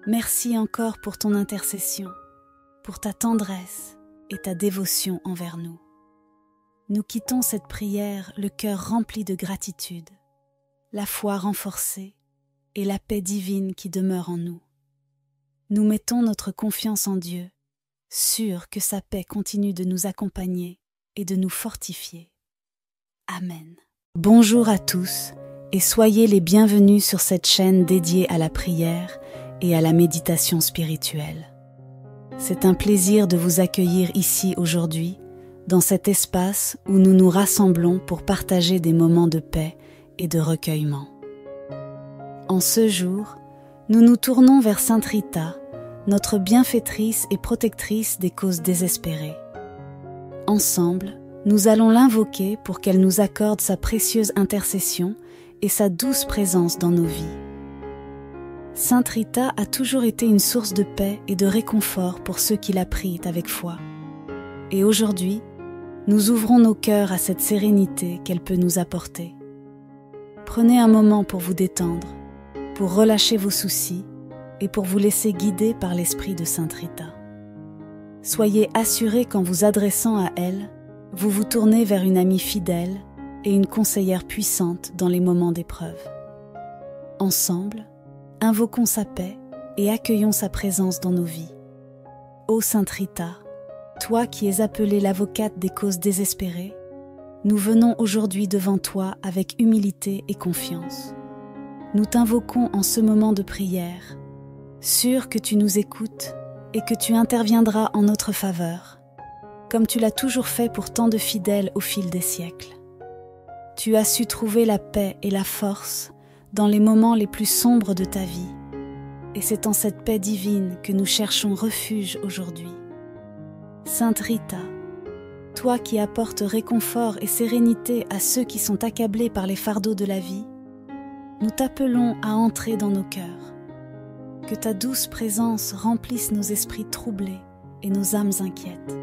merci encore pour ton intercession, pour ta tendresse et ta dévotion envers nous. Nous quittons cette prière le cœur rempli de gratitude, la foi renforcée et la paix divine qui demeure en nous. Nous mettons notre confiance en Dieu, sûrs que sa paix continue de nous accompagner et de nous fortifier. Amen. Bonjour à tous et soyez les bienvenus sur cette chaîne dédiée à la prière et à la méditation spirituelle. C'est un plaisir de vous accueillir ici aujourd'hui, dans cet espace où nous nous rassemblons pour partager des moments de paix et de recueillement. En ce jour, nous nous tournons vers Sainte Rita notre bienfaitrice et protectrice des causes désespérées. Ensemble, nous allons l'invoquer pour qu'elle nous accorde sa précieuse intercession et sa douce présence dans nos vies. Sainte Rita a toujours été une source de paix et de réconfort pour ceux qui la prient avec foi. Et aujourd'hui, nous ouvrons nos cœurs à cette sérénité qu'elle peut nous apporter. Prenez un moment pour vous détendre, pour relâcher vos soucis et pour vous laisser guider par l'esprit de Sainte Rita. Soyez assurés qu'en vous adressant à elle, vous vous tournez vers une amie fidèle et une conseillère puissante dans les moments d'épreuve. Ensemble, invoquons sa paix et accueillons sa présence dans nos vies. Ô Sainte Rita, toi qui es appelée l'avocate des causes désespérées, nous venons aujourd'hui devant toi avec humilité et confiance. Nous t'invoquons en ce moment de prière, sûrs que tu nous écoutes et que tu interviendras en notre faveur, comme tu l'as toujours fait pour tant de fidèles au fil des siècles. Tu as su trouver la paix et la force dans les moments les plus sombres de ta vie, et c'est en cette paix divine que nous cherchons refuge aujourd'hui. Sainte Rita, toi qui apportes réconfort et sérénité à ceux qui sont accablés par les fardeaux de la vie, nous t'appelons à entrer dans nos cœurs. Que ta douce présence remplisse nos esprits troublés et nos âmes inquiètes.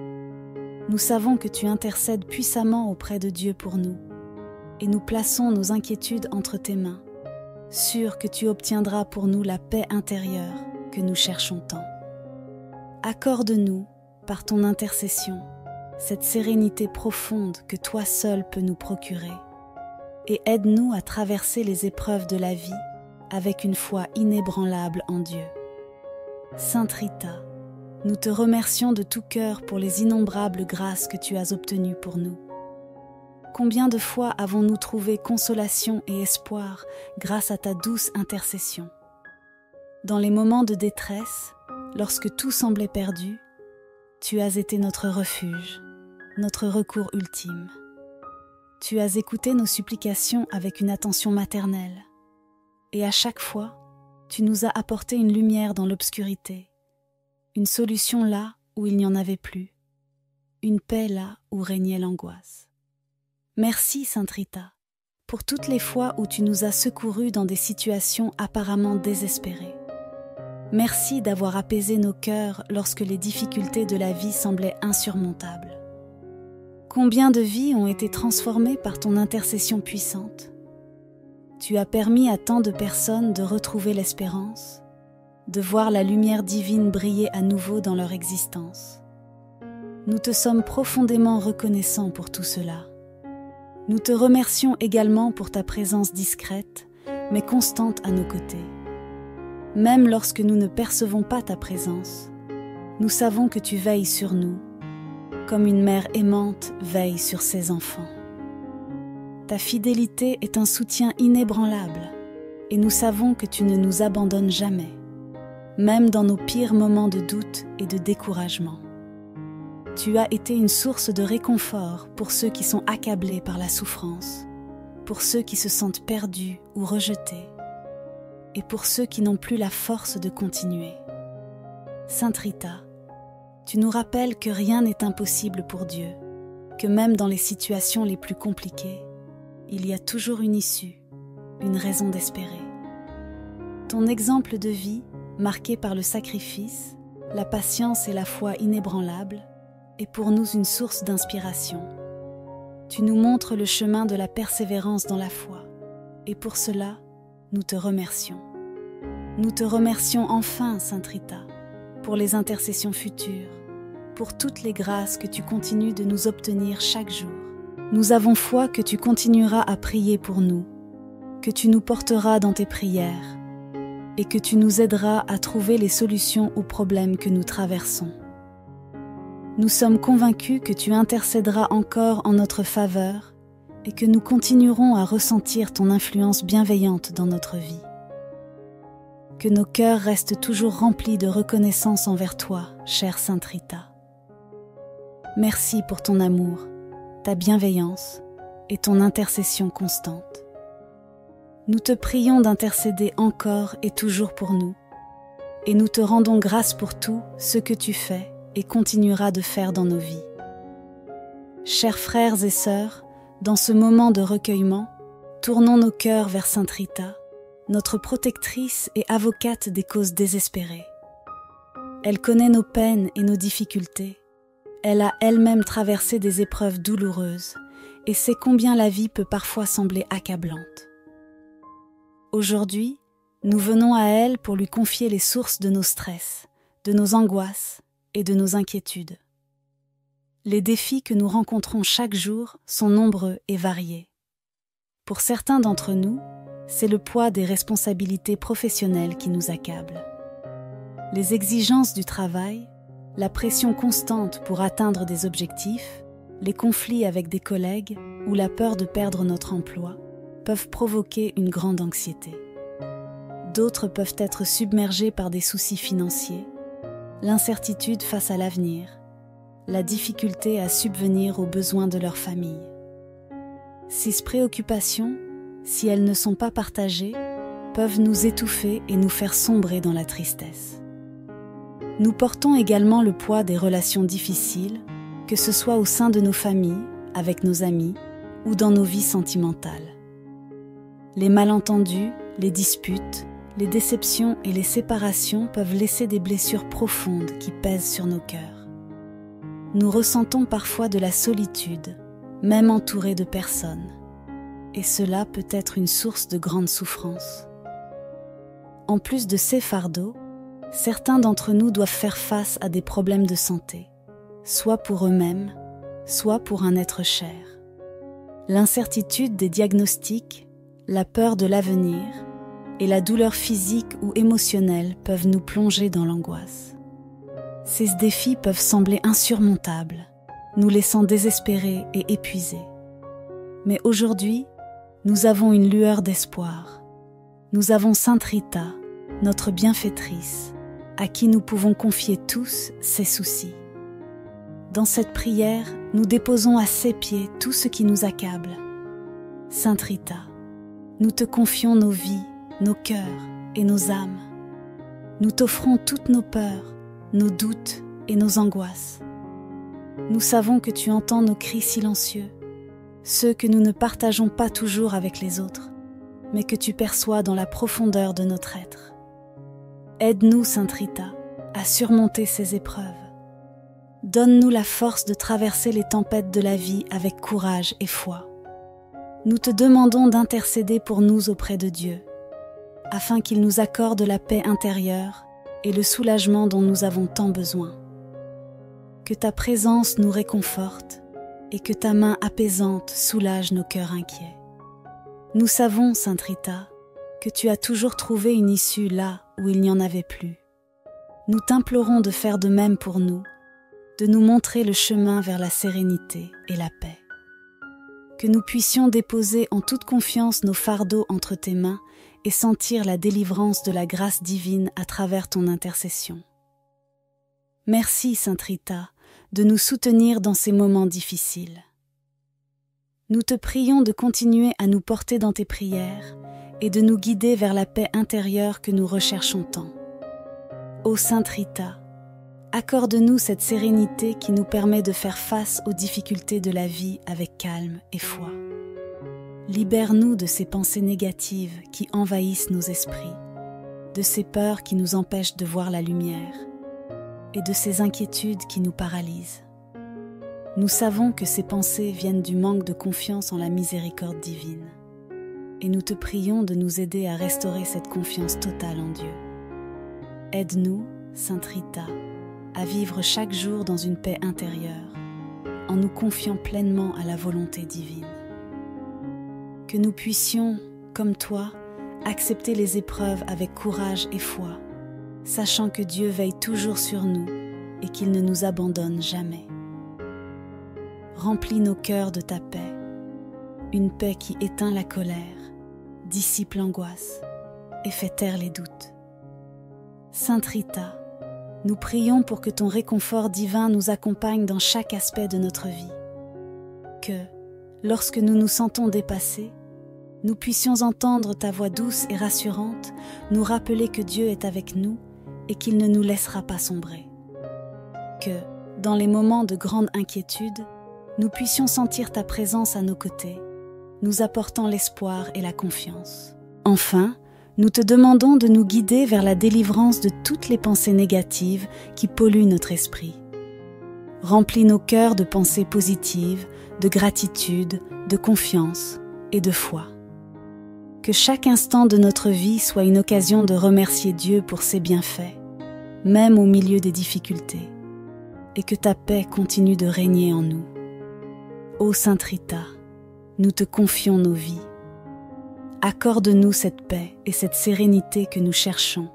Nous savons que tu intercèdes puissamment auprès de Dieu pour nous, et nous plaçons nos inquiétudes entre tes mains, sûrs que tu obtiendras pour nous la paix intérieure que nous cherchons tant. Accorde-nous, par ton intercession, cette sérénité profonde que toi seul peux nous procurer, et aide-nous à traverser les épreuves de la vie avec une foi inébranlable en Dieu. Sainte Rita, nous te remercions de tout cœur pour les innombrables grâces que tu as obtenues pour nous. Combien de fois avons-nous trouvé consolation et espoir grâce à ta douce intercession? Dans les moments de détresse, lorsque tout semblait perdu, tu as été notre refuge, notre recours ultime. Tu as écouté nos supplications avec une attention maternelle, et à chaque fois, tu nous as apporté une lumière dans l'obscurité, une solution là où il n'y en avait plus, une paix là où régnait l'angoisse. Merci, Sainte Rita, pour toutes les fois où tu nous as secourus dans des situations apparemment désespérées. Merci d'avoir apaisé nos cœurs lorsque les difficultés de la vie semblaient insurmontables. Combien de vies ont été transformées par ton intercession puissante? Tu as permis à tant de personnes de retrouver l'espérance, de voir la lumière divine briller à nouveau dans leur existence. Nous te sommes profondément reconnaissants pour tout cela. Nous te remercions également pour ta présence discrète, mais constante à nos côtés. Même lorsque nous ne percevons pas ta présence, nous savons que tu veilles sur nous, comme une mère aimante veille sur ses enfants. Ta fidélité est un soutien inébranlable, et nous savons que tu ne nous abandonnes jamais, même dans nos pires moments de doute et de découragement. Tu as été une source de réconfort pour ceux qui sont accablés par la souffrance, pour ceux qui se sentent perdus ou rejetés, et pour ceux qui n'ont plus la force de continuer. Sainte Rita, tu nous rappelles que rien n'est impossible pour Dieu, que même dans les situations les plus compliquées, il y a toujours une issue, une raison d'espérer. Ton exemple de vie, marqué par le sacrifice, la patience et la foi inébranlables, est pour nous une source d'inspiration. Tu nous montres le chemin de la persévérance dans la foi, et pour cela, nous te remercions. Nous te remercions enfin, Sainte Rita, pour les intercessions futures, pour toutes les grâces que tu continues de nous obtenir chaque jour. Nous avons foi que tu continueras à prier pour nous, que tu nous porteras dans tes prières, et que tu nous aideras à trouver les solutions aux problèmes que nous traversons. Nous sommes convaincus que tu intercéderas encore en notre faveur et que nous continuerons à ressentir ton influence bienveillante dans notre vie. Que nos cœurs restent toujours remplis de reconnaissance envers toi, chère Sainte Rita. Merci pour ton amour, ta bienveillance et ton intercession constante. Nous te prions d'intercéder encore et toujours pour nous, et nous te rendons grâce pour tout ce que tu fais et continueras de faire dans nos vies. Chers frères et sœurs, dans ce moment de recueillement, tournons nos cœurs vers Sainte Rita, notre protectrice et avocate des causes désespérées. Elle connaît nos peines et nos difficultés. Elle a elle-même traversé des épreuves douloureuses et sait combien la vie peut parfois sembler accablante. Aujourd'hui, nous venons à elle pour lui confier les sources de nos stress, de nos angoisses et de nos inquiétudes. Les défis que nous rencontrons chaque jour sont nombreux et variés. Pour certains d'entre nous, c'est le poids des responsabilités professionnelles qui nous accable. Les exigences du travail, la pression constante pour atteindre des objectifs, les conflits avec des collègues ou la peur de perdre notre emploi peuvent provoquer une grande anxiété. D'autres peuvent être submergés par des soucis financiers, l'incertitude face à l'avenir, la difficulté à subvenir aux besoins de leur famille. Ces préoccupations, si elles ne sont pas partagées, peuvent nous étouffer et nous faire sombrer dans la tristesse. Nous portons également le poids des relations difficiles, que ce soit au sein de nos familles, avec nos amis ou dans nos vies sentimentales. Les malentendus, les disputes, les déceptions et les séparations peuvent laisser des blessures profondes qui pèsent sur nos cœurs. Nous ressentons parfois de la solitude, même entourés de personnes, et cela peut être une source de grande souffrance. En plus de ces fardeaux, certains d'entre nous doivent faire face à des problèmes de santé, soit pour eux-mêmes, soit pour un être cher. L'incertitude des diagnostics, la peur de l'avenir et la douleur physique ou émotionnelle peuvent nous plonger dans l'angoisse. Ces défis peuvent sembler insurmontables, nous laissant désespérés et épuisés. Mais aujourd'hui, nous avons une lueur d'espoir. Nous avons Sainte Rita, notre bienfaitrice, à qui nous pouvons confier tous ces soucis. Dans cette prière, nous déposons à ses pieds tout ce qui nous accable. Sainte Rita, nous te confions nos vies, nos cœurs et nos âmes. Nous t'offrons toutes nos peurs, nos doutes et nos angoisses. Nous savons que tu entends nos cris silencieux, ceux que nous ne partageons pas toujours avec les autres, mais que tu perçois dans la profondeur de notre être. Aide-nous, Sainte Rita, à surmonter ces épreuves. Donne-nous la force de traverser les tempêtes de la vie avec courage et foi. Nous te demandons d'intercéder pour nous auprès de Dieu, afin qu'il nous accorde la paix intérieure et le soulagement dont nous avons tant besoin. Que ta présence nous réconforte et que ta main apaisante soulage nos cœurs inquiets. Nous savons, Sainte Rita, que tu as toujours trouvé une issue là où il n'y en avait plus. Nous t'implorons de faire de même pour nous, de nous montrer le chemin vers la sérénité et la paix. Que nous puissions déposer en toute confiance nos fardeaux entre tes mains et sentir la délivrance de la grâce divine à travers ton intercession. Merci, Sainte Rita, de nous soutenir dans ces moments difficiles. Nous te prions de continuer à nous porter dans tes prières et de nous guider vers la paix intérieure que nous recherchons tant. Ô Sainte Rita, accorde-nous cette sérénité qui nous permet de faire face aux difficultés de la vie avec calme et foi. Libère-nous de ces pensées négatives qui envahissent nos esprits, de ces peurs qui nous empêchent de voir la lumière et de ces inquiétudes qui nous paralysent. Nous savons que ces pensées viennent du manque de confiance en la miséricorde divine, et nous te prions de nous aider à restaurer cette confiance totale en Dieu. Aide-nous, Sainte Rita, à vivre chaque jour dans une paix intérieure, en nous confiant pleinement à la volonté divine. Que nous puissions, comme toi, accepter les épreuves avec courage et foi, sachant que Dieu veille toujours sur nous et qu'il ne nous abandonne jamais. Remplis nos cœurs de ta paix, une paix qui éteint la colère, dissipe l'angoisse et fait taire les doutes. Sainte Rita, nous prions pour que ton réconfort divin nous accompagne dans chaque aspect de notre vie. Que, lorsque nous nous sentons dépassés, nous puissions entendre ta voix douce et rassurante nous rappeler que Dieu est avec nous et qu'il ne nous laissera pas sombrer. Que, dans les moments de grande inquiétude, nous puissions sentir ta présence à nos côtés, nous apportant l'espoir et la confiance. Enfin, nous te demandons de nous guider vers la délivrance de toutes les pensées négatives qui polluent notre esprit. Remplis nos cœurs de pensées positives, de gratitude, de confiance et de foi. Que chaque instant de notre vie soit une occasion de remercier Dieu pour ses bienfaits, même au milieu des difficultés, et que ta paix continue de régner en nous. Ô Sainte Rita, nous te confions nos vies. Accorde-nous cette paix et cette sérénité que nous cherchons,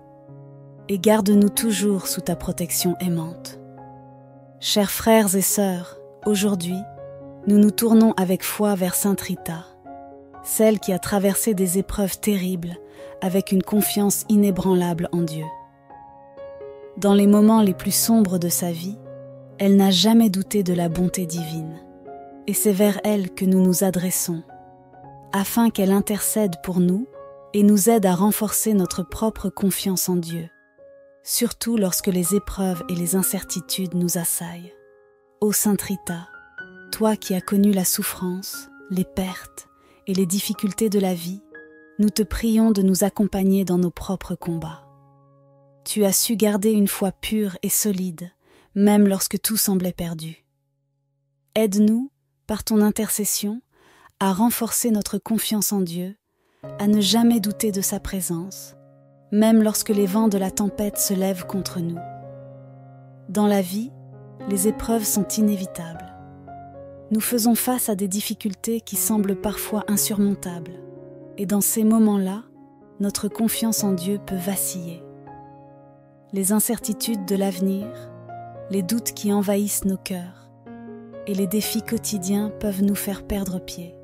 et garde-nous toujours sous ta protection aimante. Chers frères et sœurs, aujourd'hui, nous nous tournons avec foi vers Sainte Rita, celle qui a traversé des épreuves terribles avec une confiance inébranlable en Dieu. Dans les moments les plus sombres de sa vie, elle n'a jamais douté de la bonté divine, et c'est vers elle que nous nous adressons, afin qu'elle intercède pour nous et nous aide à renforcer notre propre confiance en Dieu, surtout lorsque les épreuves et les incertitudes nous assaillent. Ô Sainte Rita, toi qui as connu la souffrance, les pertes et les difficultés de la vie, nous te prions de nous accompagner dans nos propres combats. Tu as su garder une foi pure et solide, même lorsque tout semblait perdu. Aide-nous, par ton intercession, à renforcer notre confiance en Dieu, à ne jamais douter de sa présence, même lorsque les vents de la tempête se lèvent contre nous. Dans la vie, les épreuves sont inévitables. Nous faisons face à des difficultés qui semblent parfois insurmontables, et dans ces moments-là, notre confiance en Dieu peut vaciller. Les incertitudes de l'avenir, les doutes qui envahissent nos cœurs, et les défis quotidiens peuvent nous faire perdre pied.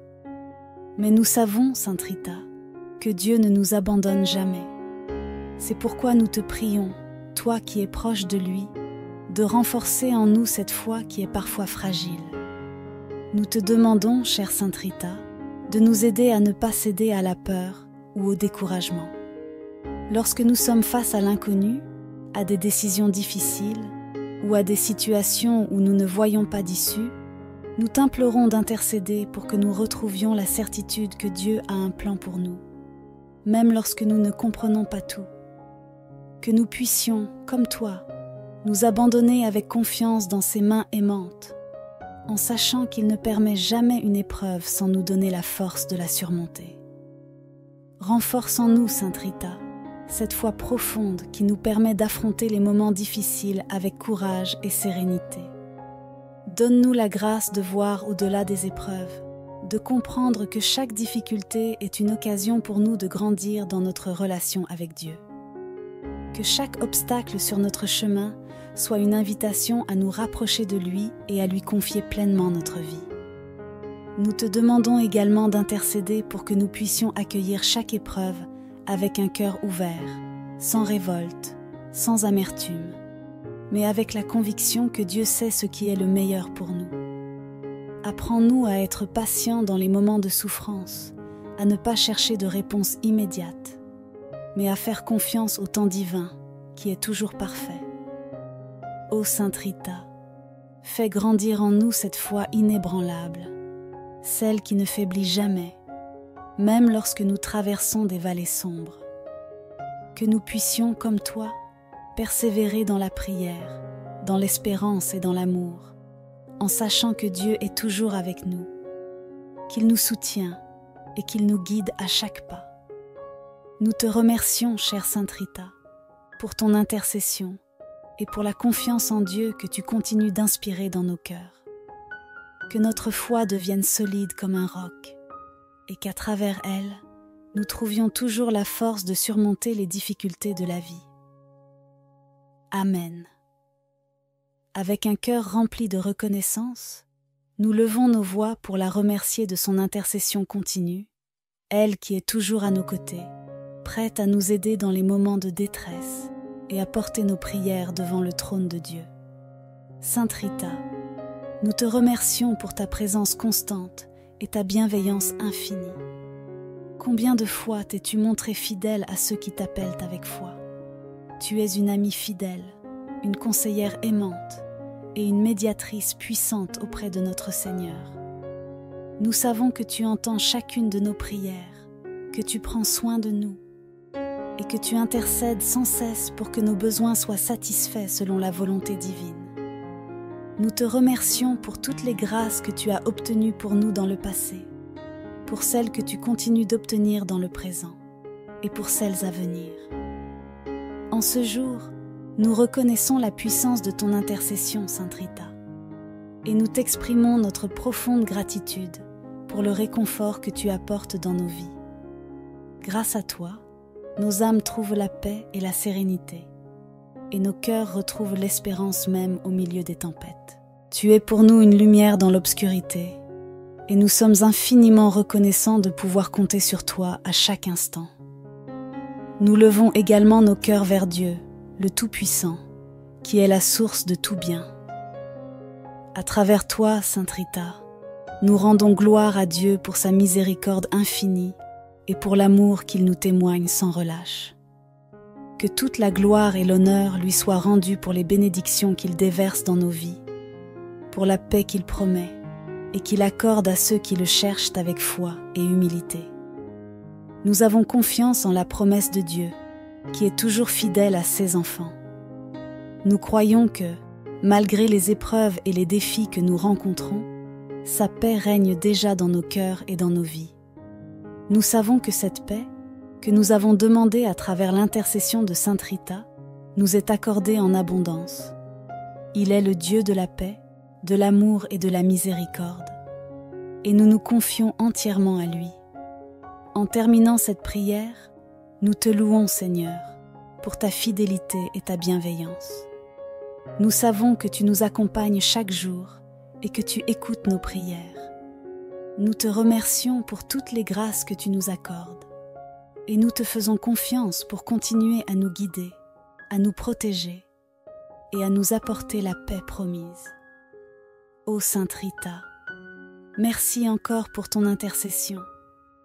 Mais nous savons, Sainte Rita, que Dieu ne nous abandonne jamais. C'est pourquoi nous te prions, toi qui es proche de lui, de renforcer en nous cette foi qui est parfois fragile. Nous te demandons, chère Sainte Rita, de nous aider à ne pas céder à la peur ou au découragement. Lorsque nous sommes face à l'inconnu, à des décisions difficiles ou à des situations où nous ne voyons pas d'issue, nous t'implorons d'intercéder pour que nous retrouvions la certitude que Dieu a un plan pour nous, même lorsque nous ne comprenons pas tout. Que nous puissions, comme toi, nous abandonner avec confiance dans ses mains aimantes, en sachant qu'il ne permet jamais une épreuve sans nous donner la force de la surmonter. Renforce en nous, Sainte Rita, cette foi profonde qui nous permet d'affronter les moments difficiles avec courage et sérénité. Donne-nous la grâce de voir au-delà des épreuves, de comprendre que chaque difficulté est une occasion pour nous de grandir dans notre relation avec Dieu. Que chaque obstacle sur notre chemin soit une invitation à nous rapprocher de lui et à lui confier pleinement notre vie. Nous te demandons également d'intercéder pour que nous puissions accueillir chaque épreuve avec un cœur ouvert, sans révolte, sans amertume, mais avec la conviction que Dieu sait ce qui est le meilleur pour nous. Apprends-nous à être patients dans les moments de souffrance, à ne pas chercher de réponse immédiate, mais à faire confiance au temps divin, qui est toujours parfait. Ô Sainte Rita, fais grandir en nous cette foi inébranlable, celle qui ne faiblit jamais, même lorsque nous traversons des vallées sombres. Que nous puissions, comme toi, persévérer dans la prière, dans l'espérance et dans l'amour, en sachant que Dieu est toujours avec nous, qu'il nous soutient et qu'il nous guide à chaque pas. Nous te remercions, chère Sainte Rita, pour ton intercession et pour la confiance en Dieu que tu continues d'inspirer dans nos cœurs. Que notre foi devienne solide comme un roc et qu'à travers elle, nous trouvions toujours la force de surmonter les difficultés de la vie. Amen. Avec un cœur rempli de reconnaissance, nous levons nos voix pour la remercier de son intercession continue, elle qui est toujours à nos côtés, prête à nous aider dans les moments de détresse et à porter nos prières devant le trône de Dieu. Sainte Rita, nous te remercions pour ta présence constante et ta bienveillance infinie. Combien de fois t'es-tu montrée fidèle à ceux qui t'appellent avec foi? Tu es une amie fidèle, une conseillère aimante et une médiatrice puissante auprès de notre Seigneur. Nous savons que tu entends chacune de nos prières, que tu prends soin de nous et que tu intercèdes sans cesse pour que nos besoins soient satisfaits selon la volonté divine. Nous te remercions pour toutes les grâces que tu as obtenues pour nous dans le passé, pour celles que tu continues d'obtenir dans le présent et pour celles à venir. En ce jour, nous reconnaissons la puissance de ton intercession, Sainte Rita, et nous t'exprimons notre profonde gratitude pour le réconfort que tu apportes dans nos vies. Grâce à toi, nos âmes trouvent la paix et la sérénité, et nos cœurs retrouvent l'espérance même au milieu des tempêtes. Tu es pour nous une lumière dans l'obscurité, et nous sommes infiniment reconnaissants de pouvoir compter sur toi à chaque instant. Nous levons également nos cœurs vers Dieu, le Tout-Puissant, qui est la source de tout bien. À travers toi, Sainte Rita, nous rendons gloire à Dieu pour sa miséricorde infinie et pour l'amour qu'il nous témoigne sans relâche. Que toute la gloire et l'honneur lui soient rendus pour les bénédictions qu'il déverse dans nos vies, pour la paix qu'il promet et qu'il accorde à ceux qui le cherchent avec foi et humilité. Nous avons confiance en la promesse de Dieu, qui est toujours fidèle à ses enfants. Nous croyons que, malgré les épreuves et les défis que nous rencontrons, sa paix règne déjà dans nos cœurs et dans nos vies. Nous savons que cette paix, que nous avons demandée à travers l'intercession de Sainte Rita, nous est accordée en abondance. Il est le Dieu de la paix, de l'amour et de la miséricorde, et nous nous confions entièrement à lui. En terminant cette prière, nous te louons, Seigneur, pour ta fidélité et ta bienveillance. Nous savons que tu nous accompagnes chaque jour et que tu écoutes nos prières. Nous te remercions pour toutes les grâces que tu nous accordes et nous te faisons confiance pour continuer à nous guider, à nous protéger et à nous apporter la paix promise. Ô Sainte Rita, merci encore pour ton intercession,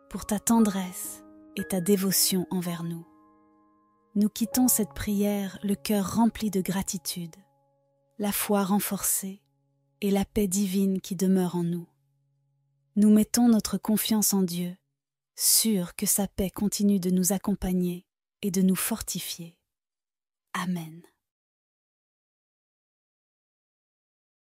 pour ta tendresse et ta dévotion envers nous. Nous quittons cette prière le cœur rempli de gratitude, la foi renforcée et la paix divine qui demeure en nous. Nous mettons notre confiance en Dieu, sûrs que sa paix continue de nous accompagner et de nous fortifier. Amen.